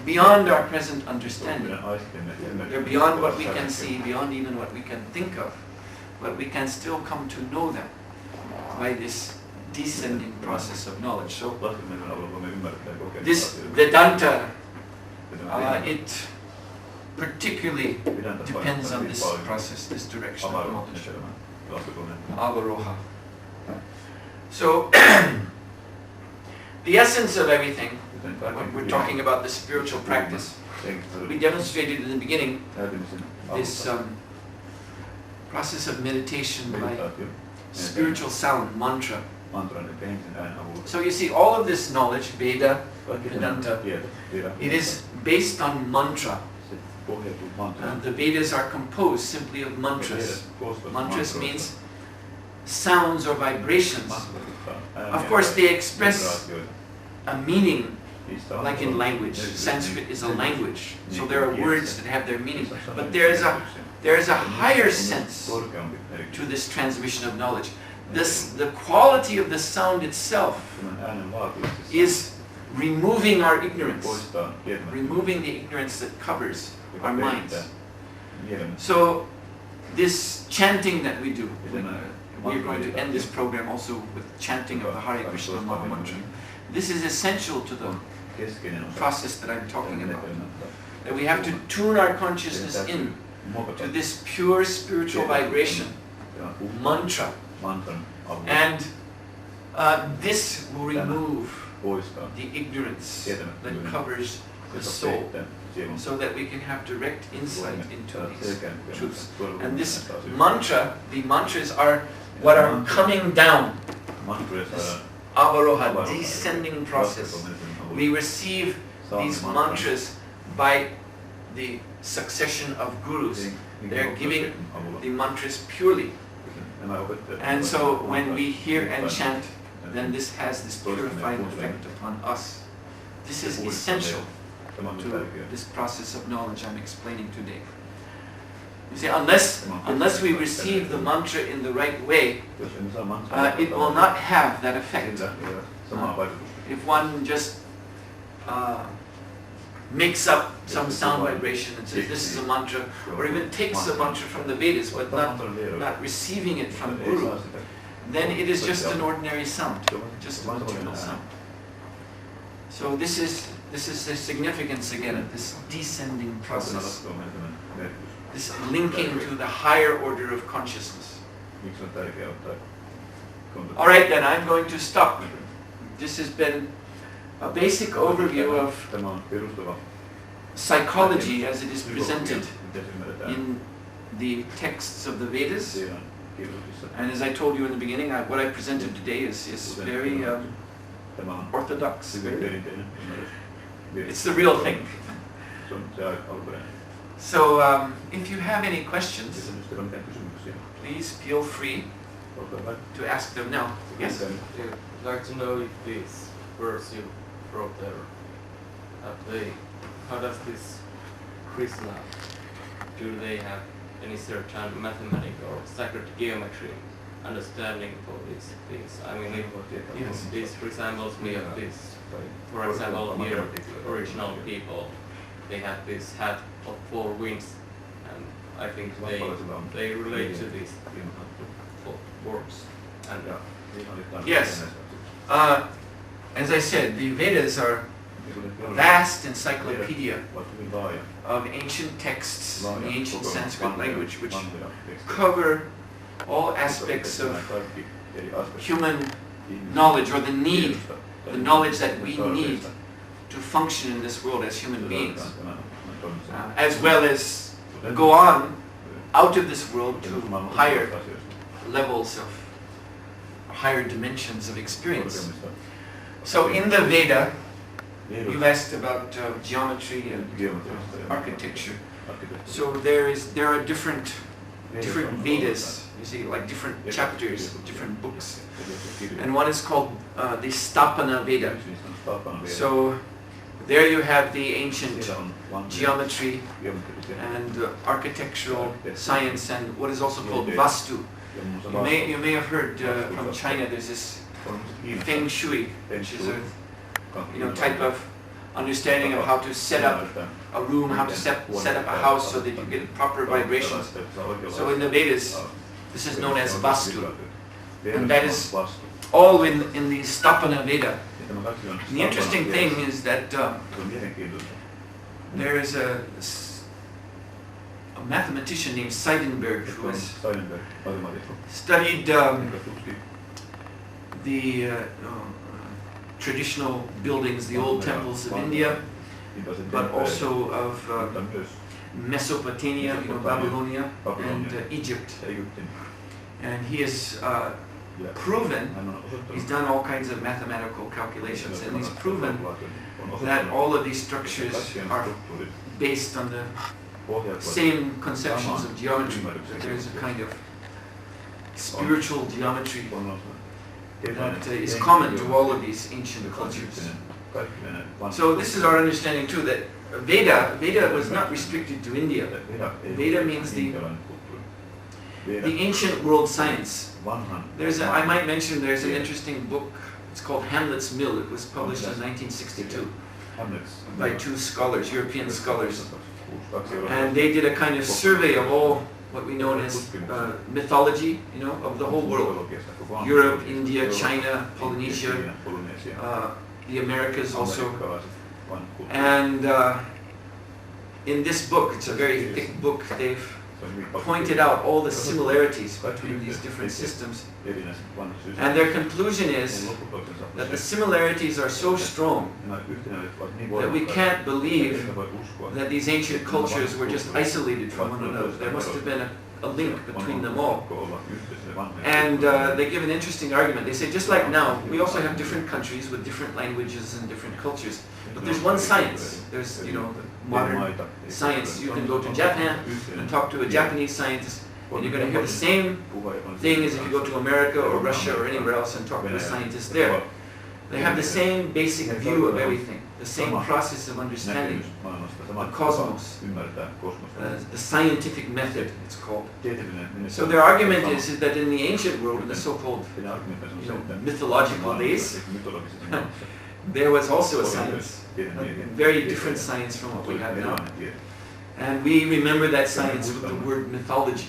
beyond our present understanding. They're beyond what we can see, beyond even what we can think of, but we can still come to know them by this descending process of knowledge. So this Vedanta, it particularly depends on this process, this direction of knowledge. Avaroha. So the essence of everything, when we're talking about the spiritual practice, we demonstrated in the beginning this process of meditation by spiritual sound, mantra. So you see, all of this knowledge, Veda, Vedanta, it is based on mantra. The Vedas are composed simply of mantras. Mantras means sounds or vibrations. Of course, they express a meaning, like in language. Sanskrit is a language, so there are words that have their meaning. But there is a higher sense to this transmission of knowledge. The quality of the sound itself is removing our ignorance, removing the ignorance that covers our minds. So this chanting that we do, we're going to end this program also with chanting of the Hare Krishna Maha Mantra. This is essential to the process that I'm talking about. That we have to tune our consciousness in to this pure spiritual vibration, mantra. And this will remove the ignorance that covers the soul, so that we can have direct insight into these truths. And this mantra, the mantras are what are coming down, this avaroha, descending process. We receive these mantras by the succession of gurus. They're giving the mantras purely. And so when we hear and chant, then this has this purifying effect upon us. This is essential to this process of knowledge I'm explaining today. You see, unless we receive the mantra in the right way, it will not have that effect. If one just makes up some sound vibration and says this is a mantra, or even takes a mantra from the Vedas but not receiving it from Guru, then it is just an ordinary sound, just a material sound. So this is the significance again of this descending process, this linking to the higher order of consciousness. Alright then, I'm going to stop. This has been a basic overview of psychology as it is presented in the texts of the Vedas. And as I told you in the beginning, what I presented today is very orthodox. It's the real thing. So if you have any questions, please feel free to ask them now. Yes? I'd like to know if these words you wrote there, how does this Krishna, do they have any certain mathematical or sacred geometry understanding for these things? I mean, if this resembles me of this, for example, here, original people, they have this hat of 4 winds, and I think they relate to these words. And yes. As I said, the Vedas are a vast encyclopedia of ancient texts in the ancient Sanskrit language, which cover all aspects of human knowledge, or the knowledge that we need to function in this world as human beings, as well as go on out of this world to higher levels of higher dimensions of experience. So in the Veda, you asked about geometry and architecture. So there are different Vedas, you see, like different chapters, different books. And one is called the Stapana Veda. So there you have the ancient geometry and architectural science, and what is also called Vastu. You may have heard from China, there's this Feng Shui, which is a type of understanding of how to set up a room, how to set up a house so that you get proper vibrations. So in the Vedas, this is known as Vastu, and that is all in the Stapana Veda. And the interesting thing is that there is a mathematician named Seidenberg who has studied the traditional buildings, the old temples of India, but also of Mesopotamia, Babylonia, and Egypt. And he has proven, he's done all kinds of mathematical calculations, and he's proven that all of these structures are based on the same conceptions of geometry, that there is a kind of spiritual geometry that is common to all of these ancient cultures. So this is our understanding too, that Veda was not restricted to India. Veda means the ancient world science. I might mention there's an interesting book, it's called Hamlet's Mill. It was published in 1962 by 2 scholars, European scholars. And they did a kind of survey of all what we know as mythology, of the whole world. Europe, India, China, Polynesia, the Americas also. And in this book, it's a very thick book, they've pointed out all the similarities between these different systems. And their conclusion is that the similarities are so strong that we can't believe that these ancient cultures were just isolated from one another. There must have been a link between them all. And they give an interesting argument. They say, just like now, we also have different countries with different languages and different cultures. But there's one science. There's, the modern science. You can go to Japan and talk to a Japanese scientist, and you're going to hear the same thing as if you go to America or Russia or anywhere else and talk to a scientist there. They have the same basic view of everything, the same process of understanding the cosmos, the scientific method, it's called. So their argument is that in the ancient world, in the so-called mythological days, there was also a science, a very different science from what we have now. And we remember that science with the word mythology.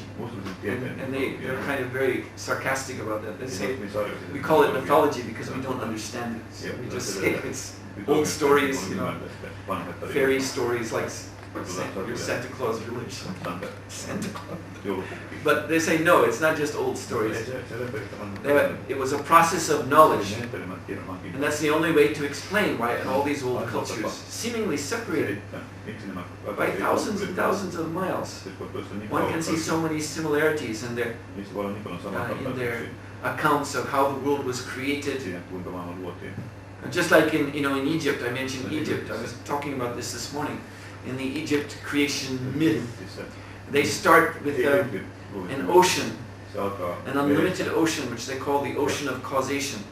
And they're kind of very sarcastic about that. They say, we call it mythology because we don't understand it. So we just say it's old stories, fairy stories like your Santa Claus village. Santa Claus. But they say, no, it's not just old stories. It was a process of knowledge. And that's the only way to explain why in all these old cultures, seemingly separated by thousands and thousands of miles, one can see so many similarities in their accounts of how the world was created. Just like in Egypt, I mentioned Egypt. I was talking about this morning. In the Egypt creation myth, they start with an ocean an unlimited ocean which they call the ocean of causation.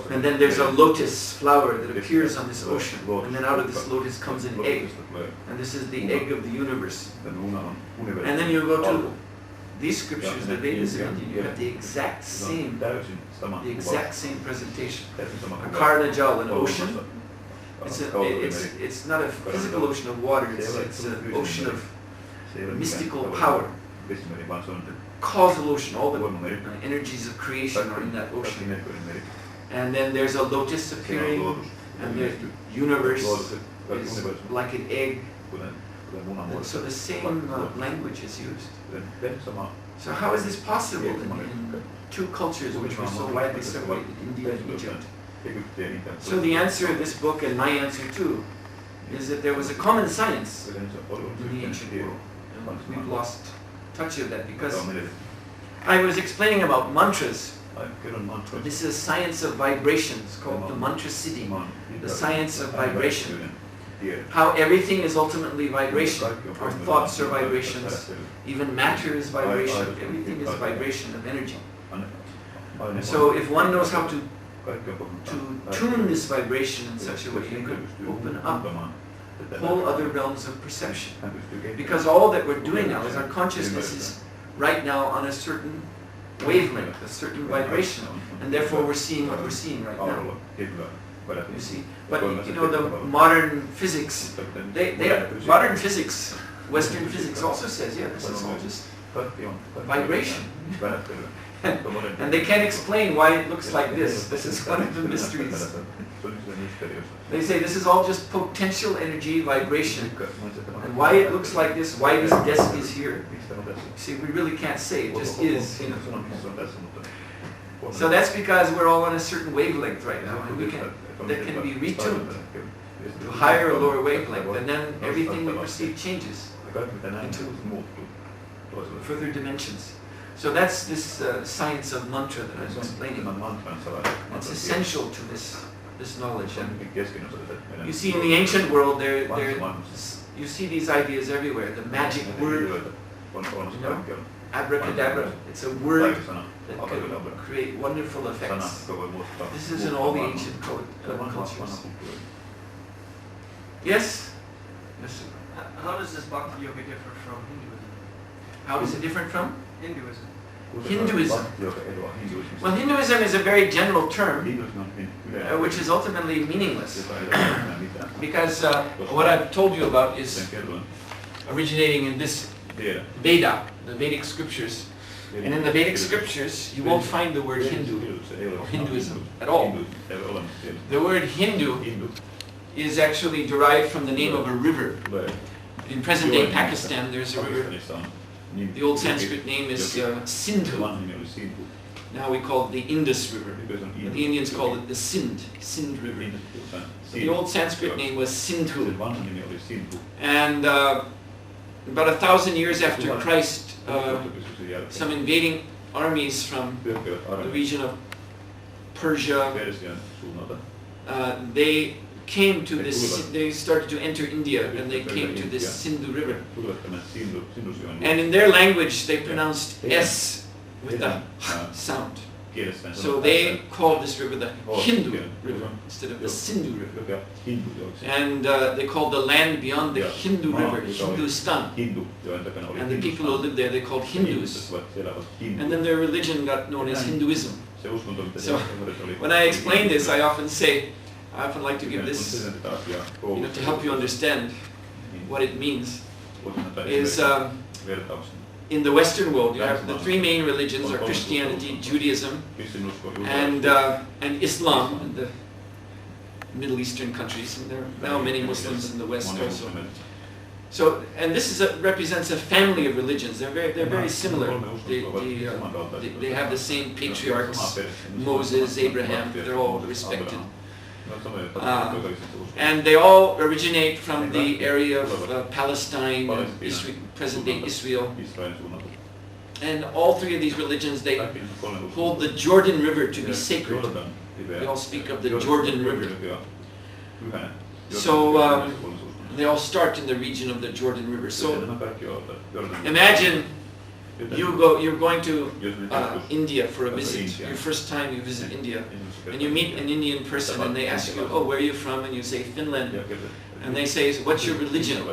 And then there's a lotus flower that appears on this ocean, and then out of this lotus comes an egg, and this is the egg of the universe. And then you go to these scriptures, the Vedas, and you have the exact same presentation. A Karnajal, an ocean. It's not a physical ocean of water, it's an ocean of mystical power. Causal ocean, all the energies of creation are in that ocean. And then there's a lotus appearing, and the universe is like an egg. So the same language is used. So how is this possible in two cultures which were so widely separated, India and Egypt? So the answer of this book, and my answer too, is that there was a common science in the ancient world. And we've lost touch of that because I was explaining about mantras. This is a science of vibrations called the mantra siddhi, the science of vibration. How everything is ultimately vibration. Our thoughts are vibrations, even matter is vibration, everything is vibration of energy. So if one knows how to tune this vibration in such a way, you could open up whole other realms of perception. Because all that we're doing now is our consciousness is right now on a certain wavelength, a certain vibration, and therefore we're seeing what we're seeing right now. You see, but you know the modern physics, modern physics, Western physics also says, yeah, this is all just vibration. And they can't explain why it looks like this. This is one of the mysteries. They say this is all just potential energy vibration. And why it looks like this, why this desk is here. See, we really can't say, it just is. You know. So that's because we're all on a certain wavelength right now, and that can be retuned to higher or lower wavelength, and then everything we perceive changes into further dimensions. So that's this science of mantra that I'm explaining. It's essential to this knowledge. And you see, in the ancient world, you see these ideas everywhere. The magic word, you know, abracadabra. It's a word that can create wonderful effects. This is in all the ancient cultures. Yes? Yes. How does this Bhakti Yoga differ from Hinduism? How is it different from? Hinduism. Hinduism. Well, Hinduism is a very general term, which is ultimately meaningless. Because what I've told you about is originating in this Veda, the Vedic scriptures. And in the Vedic scriptures, you won't find the word Hindu or Hinduism at all. The word Hindu is actually derived from the name of a river. In present-day Pakistan, there's a river. The old Sanskrit name is Sindhu. Now we call it the Indus River. But the Indians call it the Sind River. So the old Sanskrit name was Sindhu. And about 1,000 years after Christ, some invading armies from the region of Persia, they came to this, they started to enter India, and they came to this Sindhu River. And in their language, they pronounced S with the H sound. So they called this river the Hindu River instead of the Sindhu River. And they called the land beyond the Hindu River Hindustan. And the people who lived there, they called Hindus. And then their religion got known as Hinduism. So when I explain this, I often like to give this, to help you understand what it means, is in the Western world, you have the three main religions are Christianity, Judaism, and Islam in the Middle Eastern countries, and there are now many Muslims in the West also. So, and this represents a family of religions. They're very similar. They have the same patriarchs, Moses, Abraham. They're all respected. And they all originate from the area of Palestine, present-day Israel. And all three of these religions, they hold the Jordan River to be sacred. They all speak of the Jordan River. So they all start in the region of the Jordan River. So imagine you're going to India for a visit. Your first time you visit India, and you meet an Indian person, and they ask you, "Oh, where are you from?" And you say Finland, and they say, "What's your religion?"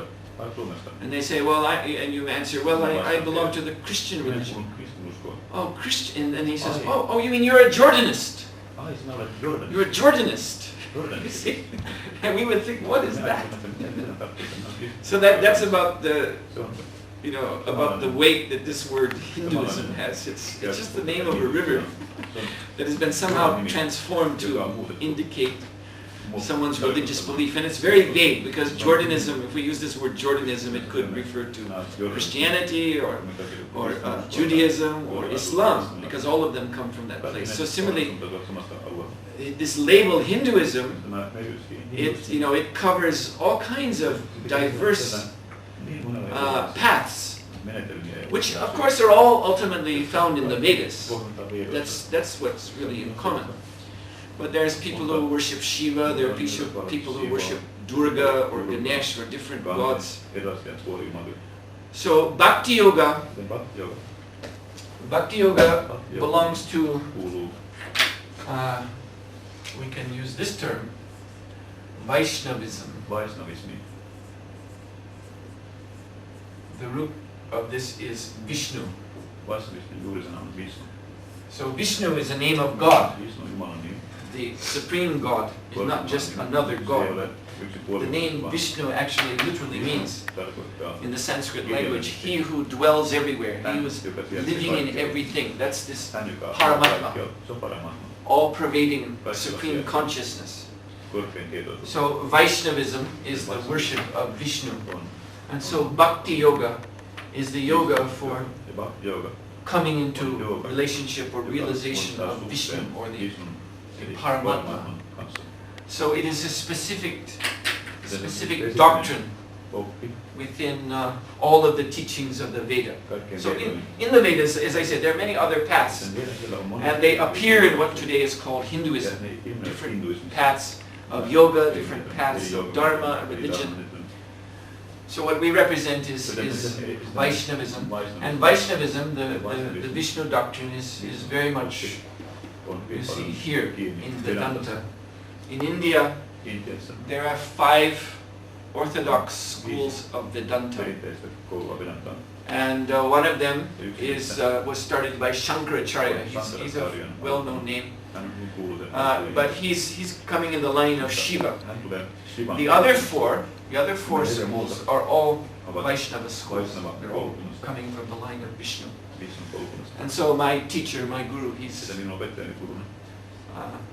And they say, "Well, and you answer, "Well, I belong to the Christian religion." Oh, Christian, and he says, "Oh, you mean you're a Jordanist? You're a Jordanist." You see, and we would think, "What is that?" So that's about the, about the weight that this word Hinduism has. It's just the name of a river that has been somehow transformed to indicate someone's religious belief. And it's very vague, because Jordanism, if we use this word Jordanism, it could refer to Christianity or Judaism or Islam, because all of them come from that place. So similarly, this label Hinduism, it covers all kinds of diverse paths, which of course are all ultimately found in the Vedas. That's what's really in common. But there's people who worship Shiva, there are people who worship Durga or Ganesh or different gods. So Bhakti Yoga belongs to, we can use this term, Vaishnavism. The root of this is Vishnu. So Vishnu is a name of God. The Supreme God is not just another God. The name Vishnu actually literally means, in the Sanskrit language, he who dwells everywhere, he who is living in everything. That's this Paramatma, all-pervading supreme consciousness. So Vaishnavism is the worship of Vishnu. And so Bhakti Yoga is the yoga for coming into relationship or realization of Vishnu or the Paramatma. So it is a specific doctrine within all of the teachings of the Veda. So in the Vedas, as I said, there are many other paths, and they appear in what today is called Hinduism. Different paths of yoga, different paths of dharma, religion. So what we represent is Vaishnavism. And Vaishnavism, the Vishnu doctrine, is very much, you see here in Vedanta. In India, there are 5 orthodox schools of Vedanta. And one of them was started by Shankaracharya. He's a well-known name. But he's coming in the line of Shiva. The other four schools are all Vaishnava schools. They're all coming from the line of Vishnu. And so my teacher, my guru, he's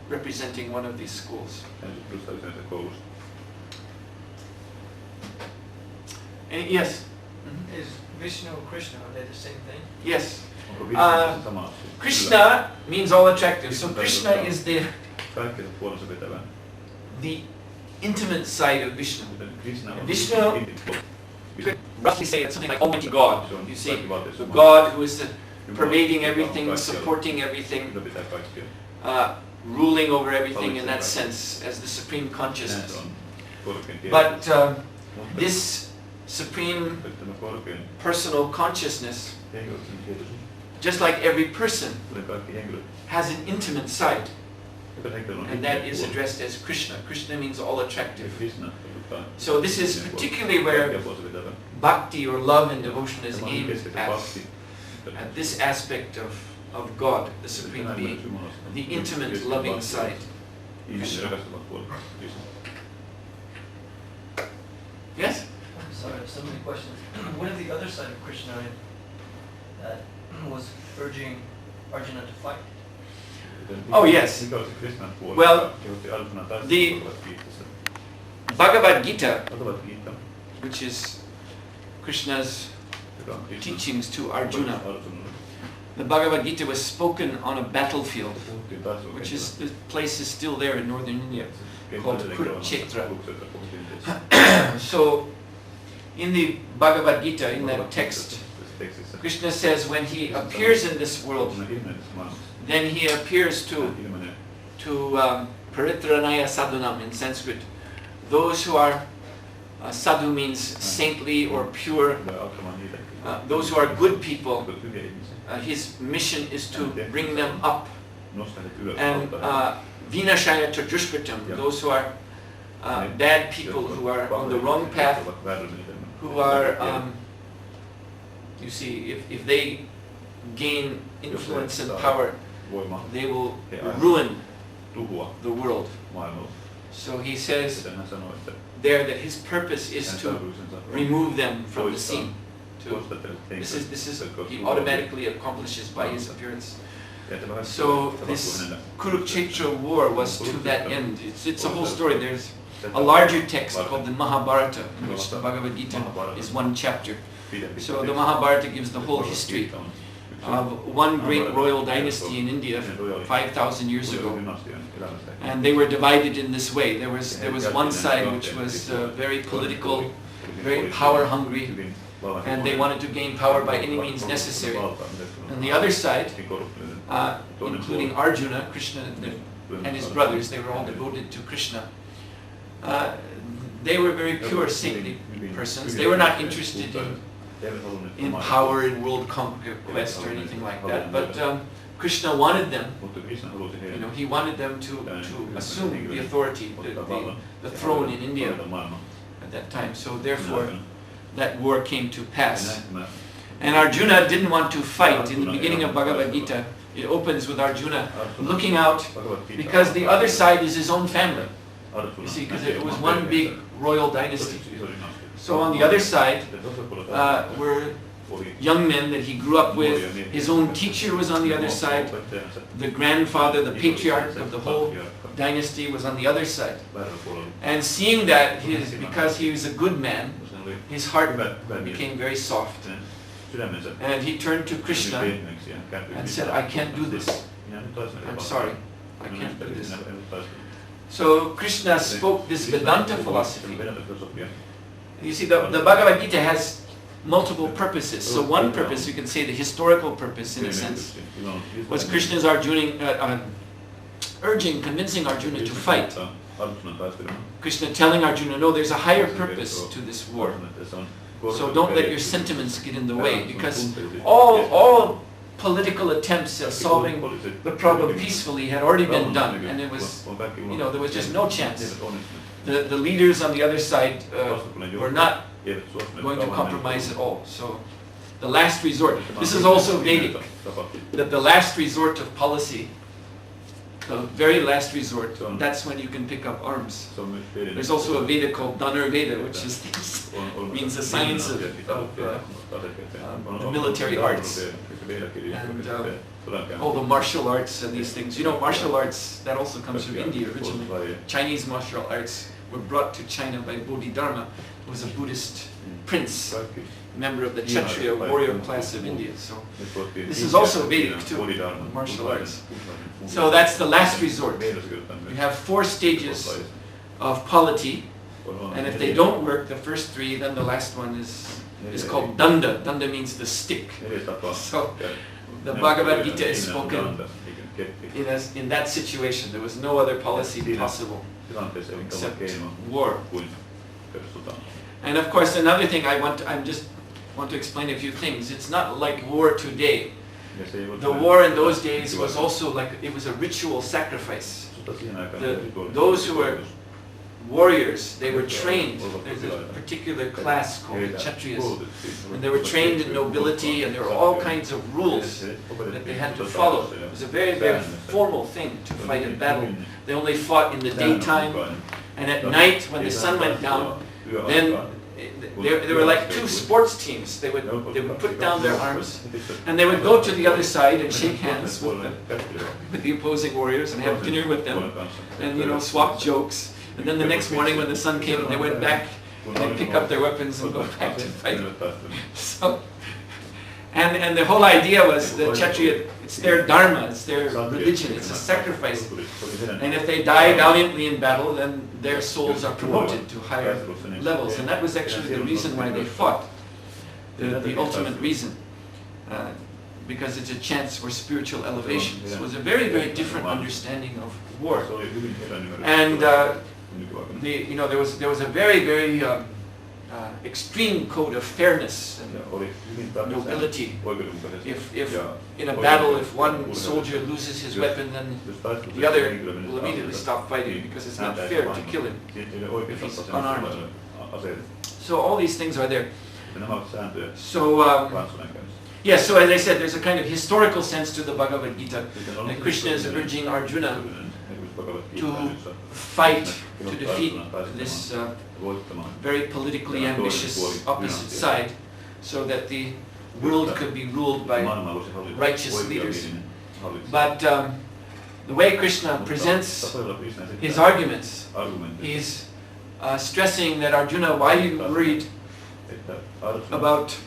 representing one of these schools. And yes? Is Vishnu and Krishna, are they the same thing? Yes. Krishna means all attractive. So Krishna is the intimate side of Vishnu. Vishnu, you could roughly say it's something like Almighty God. You see, the God who is pervading everything, supporting everything, ruling over everything in that sense as the supreme consciousness. But this supreme personal consciousness, just like every person, has an intimate side. And that is addressed as Krishna. Krishna means all attractive. So this is particularly where bhakti or love and devotion is aimed at this aspect of God, the Supreme Being, the intimate, loving side. Krishna. Yes? Sorry, so many questions. What is the other side of Krishna that was urging Arjuna to fight? Oh yes. Well, the Bhagavad Gita, which is Krishna's teachings to Arjuna, the Bhagavad Gita was spoken on a battlefield, which is, the place is still there in northern India, called Kurukshetra. So, in the Bhagavad Gita, in that text, Krishna says when he appears in this world, then he appears to Paritranaya Sadhunam in Sanskrit, those who are Sadhu means saintly or pure. Those who are good people, his mission is to bring them up. And vinashaya chajushkritam, those who are bad people, who are on the wrong path, who are, you see, if they gain influence and power, they will ruin the world. So he says there that his purpose is to remove them from the scene. This is he automatically accomplishes by his appearance. So this Kurukshetra war was to that end. It's a whole story. There's a larger text called the Mahabharata, in which the Bhagavad Gita is one chapter. So the Mahabharata gives the whole history of one great royal dynasty in India 5,000 years ago. And they were divided in this way. There was one side which was very political, very power hungry, and they wanted to gain power by any means necessary. And the other side, including Arjuna, Krishna, and his brothers, they were all devoted to Krishna. They were very pure, saintly persons. They were not interested in power, in world conquest or anything like that. But Krishna wanted them, he wanted them to assume the authority, the throne in India at that time. So therefore, that war came to pass. And Arjuna didn't want to fight. In the beginning of Bhagavad Gita, it opens with Arjuna looking out because the other side is his own family. You see, because it was one big royal dynasty. So on the other side were young men that he grew up with. His own teacher was on the other side. The grandfather, the patriarch of the whole dynasty was on the other side. And seeing that, because he was a good man, his heart became very soft. And he turned to Krishna and said, I can't do this. I'm sorry, I can't do this. So Krishna spoke this Vedanta philosophy. You see, the Bhagavad Gita has multiple purposes. So one purpose, you can say the historical purpose in a sense, was Krishna's convincing Arjuna to fight. Krishna telling Arjuna, no, there's a higher purpose to this war. So don't let your sentiments get in the way, because all political attempts at solving the problem peacefully had already been done, and it was, there was just no chance. The leaders on the other side were not going to compromise at all. So the last resort, this is also Vedic, that the last resort of policy, the very last resort, that's when you can pick up arms. There's also a Veda called Dhanurveda, which means the science of the military arts. And all the martial arts and these things. Martial arts, that also comes from India originally. Chinese martial arts were brought to China by Bodhidharma, who was a Buddhist prince, member of the Kshatriya warrior class of India. So this is also Vedic too, martial arts. So that's the last resort. You have 4 stages of polity, and if they don't work, the first 3, then the last one is called Danda. Danda means the stick. So the Bhagavad Gita is spoken in that situation. There was no other policy possible except war. And of course, another thing I just want to explain a few things. It's not like war today. The war in those days was also like, it was a ritual sacrifice. Those who were warriors, they were trained. There's a particular class called the Kshatriyas, and they were trained in nobility, and there were all kinds of rules that they had to follow. It was a very, very formal thing to fight in battle. They only fought in the daytime, and at night when the sun went down, then there were like 2 sports teams. They would put down their arms, and they would go to the other side and shake hands with the opposing warriors and have dinner with them, and swap jokes. And then the next morning when the sun came, they went back and pick up their weapons and go back to fight. So, and the whole idea was the Kshatriya, it's their dharma, it's their religion, it's a sacrifice. And if they die valiantly in battle, then their souls are promoted to higher levels. And that was actually the reason why they fought, the ultimate reason. Because it's a chance for spiritual elevation. So it was a very, very different understanding of war. And there was a very, very extreme code of fairness and Ja oli hyvin tarkka nobility. oikeudenmukaisesti. If Ja in a battle, if one oikeudenmukaisesti. soldier loses his weapon, then Jos taistelussa the other henkilö menisi will immediately aseesta, stop fighting niin because it's not häntä ei fair to vahingossa. kill him. Siitä ei ole oikein if he's tappaa unarmed. sellaisella aseella. So all these things are there. Ja nämä ovat sääntöjä So kanssakäynnissä. yes, so as I said, there's a kind of historical sense to the Bhagavad Gita. And Krishna is urging Arjuna to fight, to defeat this very politically ambitious opposite side, so that the world could be ruled by righteous leaders. But the way Krishna presents his arguments, he's stressing that Arjuna, why are you worried about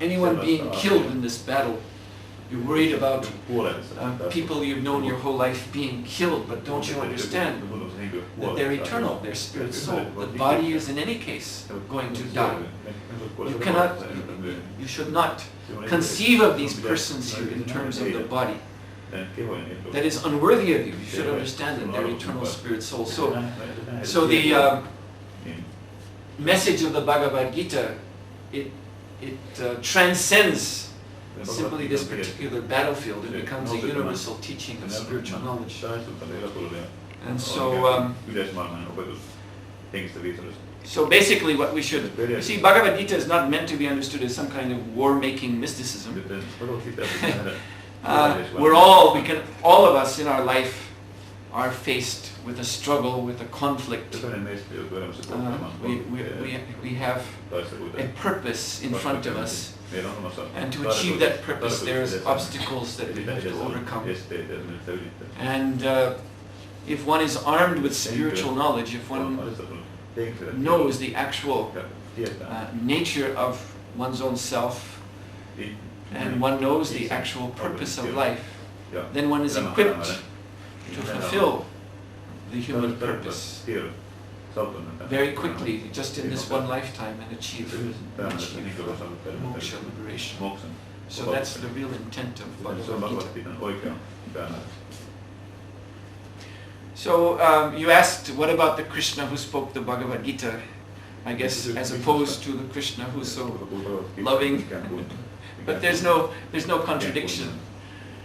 anyone being killed in this battle? You're worried about people you've known your whole life being killed, but don't you understand that they're eternal, they're spirit soul. The body is in any case going to die. You cannot, you should not conceive of these persons here in terms of the body. That is unworthy of you. You should understand that they're eternal spirit soul. So the message of the Bhagavad Gita, it transcends simply this particular battlefield. It becomes a universal teaching of spiritual knowledge. And so basically what we should, you see, Bhagavad Gita is not meant to be understood as some kind of war-making mysticism. All of us in our life are faced with a struggle, with a conflict. We have a purpose in front of us. And to achieve that purpose, there's obstacles that we have to overcome. And if one is armed with spiritual knowledge, if one knows the actual nature of one's own self, and one knows the actual purpose of life, then one is equipped to fulfill the human purpose very quickly, just in this one lifetime, and achieve moksha, liberation. So that's the real intent of Bhagavad Gita. So you asked, what about the Krishna who spoke the Bhagavad Gita? I guess as opposed to the Krishna who's so loving. But there's no contradiction,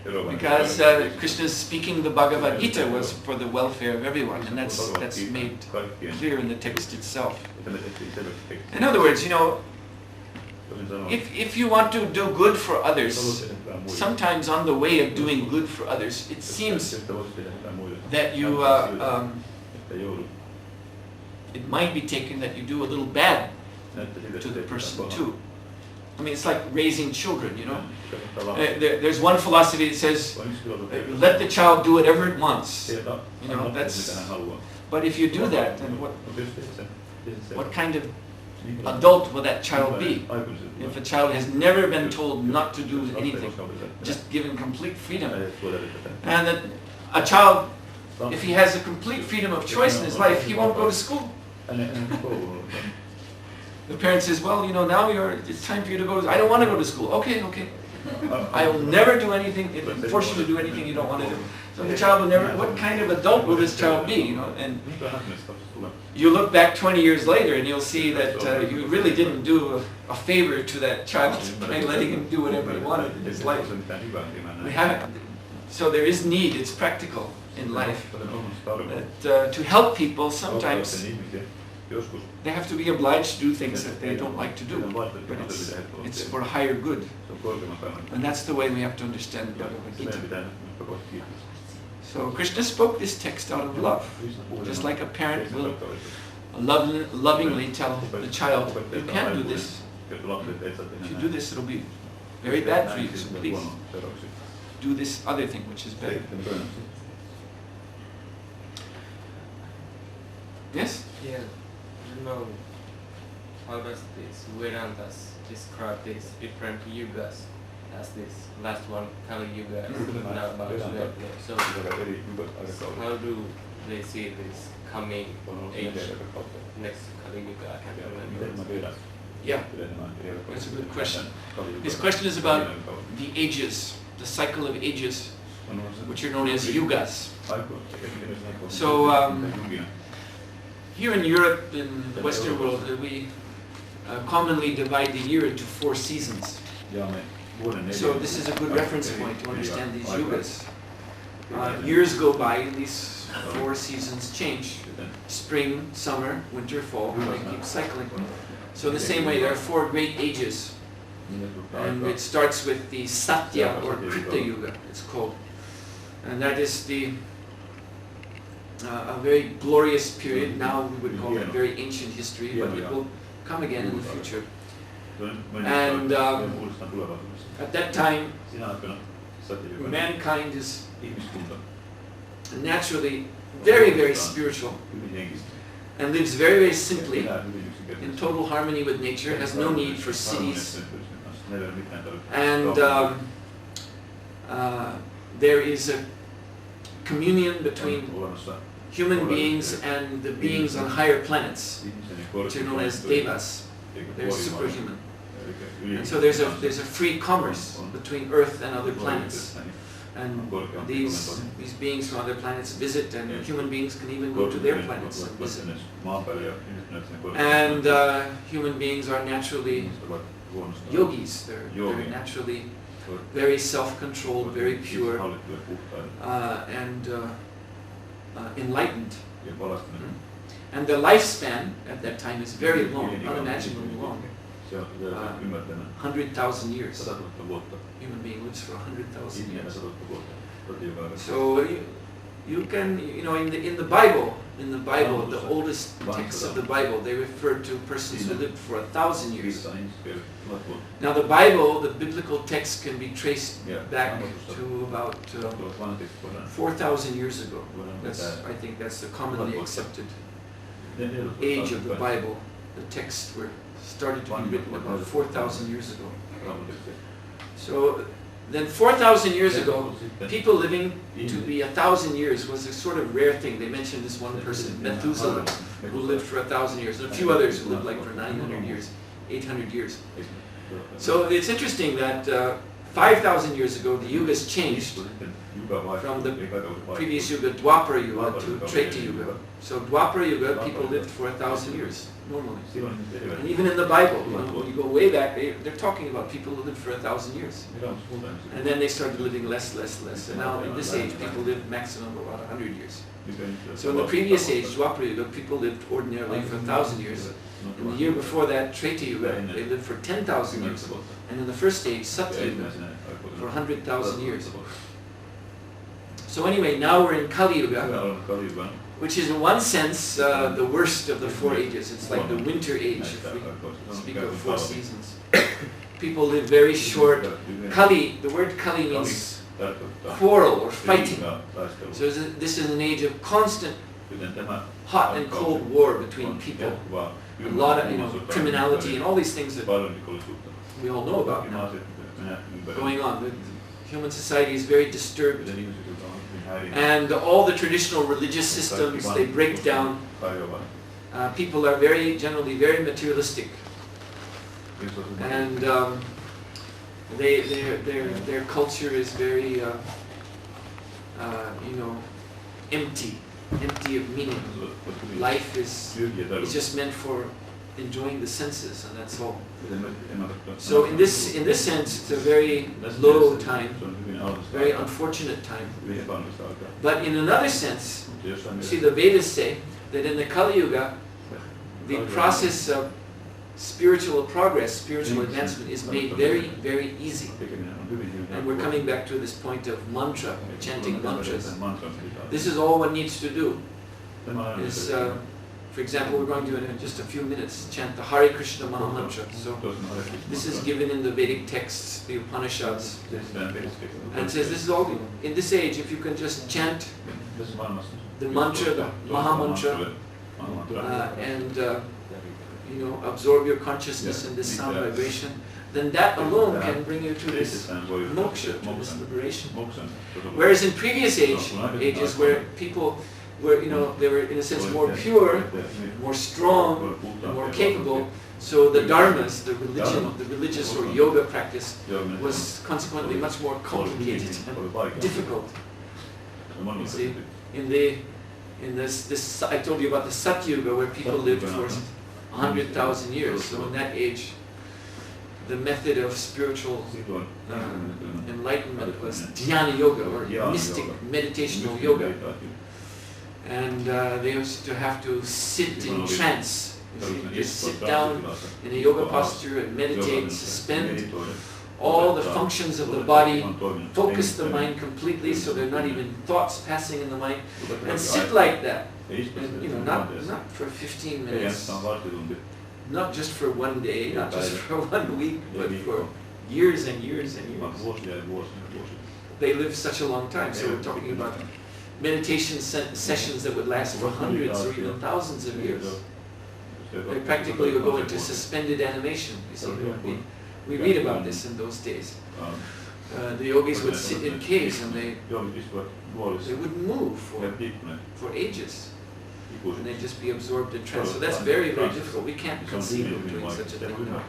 because Krishna's speaking the Bhagavad Gita was for the welfare of everyone, and that's made clear in the text itself. In other words, you know, if you want to do good for others, sometimes on the way of doing good for others, it seems that you it might be taken that you do a little bad to the person too. I mean, it's like raising children, you know. There's one philosophy that says, let the child do whatever it wants. You know, that's. But if you do that, then what kind of adult will that child be? If a child has never been told not to do anything, just given complete freedom, and that a child, if he has a complete freedom of choice in his life, he won't go to school. The parent says, well, you know, now it's time for you to go. I don't want to go to school. Okay. I will never do anything, force you to do anything you don't want to do. So the child will never, what kind of adult will this child be, you know? And you look back 20 years later and you'll see that you really didn't do a favor to that child by letting him do whatever he wanted in his life. We haven't. So there is need, it's practical in life, that to help people sometimes they have to be obliged to do things that they don't like to do, but it's for higher good. And that's the way we have to understand the Bhagavad Gita. So Krishna spoke this text out of love, just like a parent will lovingly tell the child, you can't do this. If you do this, it'll be very bad for you, so please do this other thing, which is better. Yes? Yeah. You know, how does this Vedantas describe these different yugas, as this last one, Kali Yuga, is now about to end? So how do they see this coming age, next Kali Yuga? I can't remember. Yeah, that's a good question. This question is about the ages, the cycle of ages, which are known as yugas. So Here in Europe, in the Western world, we commonly divide the year into 4 seasons. So this is a good reference point to understand these yugas. Years go by and these 4 seasons change. Spring, summer, winter, fall, and they keep cycling. So in the same way, there are 4 great ages. And it starts with the Satya or Krita Yuga, it's called. And that is the a very glorious period. Now we would call it very ancient history, but it will come again in the future. And at that time, mankind is naturally very, very spiritual and lives very, very simply in total harmony with nature, has no need for cities. And there is a communion between human beings and the beings on higher planets, which are known as devas. They're superhuman. And so there's a free commerce between Earth and other planets. And these beings from other planets visit, and human beings can even go to their planets and visit. And human beings are naturally yogis. They're naturally very self-controlled, very pure, and enlightened. And the lifespan at that time is very long, unimaginably long. 100,000 years. Human being lives for 100,000 years. So you can, in the Bible, the oldest texts of the Bible, they refer to persons who lived for 1,000 years. Now the Bible, the biblical text, can be traced back to about 4,000 years ago. I think that's the commonly accepted age of the Bible. The texts started to be written about 4,000 years ago. So then 4,000 years ago, people living to be 1,000 years was a sort of rare thing. They mentioned this one person, Methuselah, who lived for 1,000 years, and a few others who lived like for 900 years, 800 years. So it's interesting that 5,000 years ago, the yugas changed from the previous yuga, Dwapara Yuga, to Treta Yuga. So Dwapara Yuga, people lived for 1,000 years, normally. And even in the Bible, when you go way back, they're talking about people who lived for 1,000 years. And then they started living less. And now in this age, people live maximum about 100 years. So in the previous age, Dwapara Yuga, people lived ordinarily for 1,000 years. In the year before that, Treta Yuga, they lived for 10,000 years. And in the first stage, Satya Yuga, for 100,000 years. So anyway, now we're in Kali Yuga, which is in one sense the worst of the 4 ages. It's like the winter age, if we speak of 4 seasons. People live very short. Kali, the word Kali means quarrel or fighting. So this is an age of constant hot and cold war between people. A lot of criminality and all these things that we all know about now going on. The human society is very disturbed. And all the traditional religious systems, they break down. People are generally very materialistic. And their culture is very, empty of meaning. Life is just meant for enjoying the senses, and that's all. So in this sense, it's a very low time, very unfortunate time. But in another sense, see, the Vedas say that in the Kali Yuga, the process of spiritual progress, spiritual advancement is made very, very easy. And we're coming back to this point of mantra, chanting mantras. This is all one needs to do. Is, for example, we're going to, in just a few minutes, chant the Hare Krishna Maha Mantra. So this is given in the Vedic texts, the Upanishads. And it says this is all, in this age, if you can just chant the mantra, the Maha Mantra, and absorb your consciousness in this sound vibration, then that alone can bring you to this moksha, to this liberation. Whereas in previous ages where people were, they were in a sense more pure, more strong, and more capable, so the dharmas, the religion, the religious or yoga practice was consequently much more complicated and difficult. You see, in the in this I told you about the Satyuga where people lived for 100,000 years. So in that age, the method of spiritual enlightenment was dhyana yoga, or mystic meditational yoga. And they used to have to sit in trance. Just sit down in a yoga posture and meditate, suspend all the functions of the body, focus the mind completely so there are not even thoughts passing in the mind, and sit like that. And, not for 15 minutes, not just for one day, not just for 1 week, but for years and years and years. They live such a long time, so we're talking about meditation sessions that would last for hundreds or even thousands of years. They practically would go into suspended animation. You see, we read about this in those days. The yogis would sit in caves and they wouldn't move for ages. And they'd just be absorbed in trance. So that's very, very difficult. We can't conceive of doing such a thing now.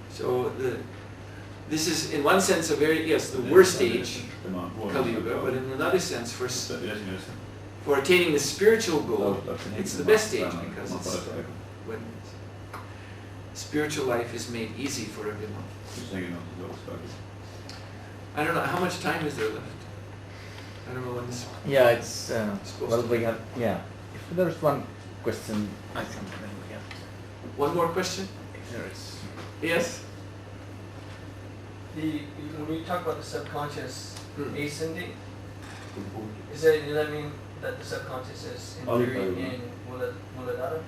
So this is, in one sense, the worst age, Kali Yuga, but in another sense, for attaining the spiritual goal, it's the best age because it's when spiritual life is made easy for everyone. I don't know, how much time is there left? I don't know when this... Yeah, it's... well, we have... Yeah. If there's one question, I think then we have... One more question? If there is... Yes? When we talk about the subconscious ascending, does that mean that the subconscious is in theory in Muladhara?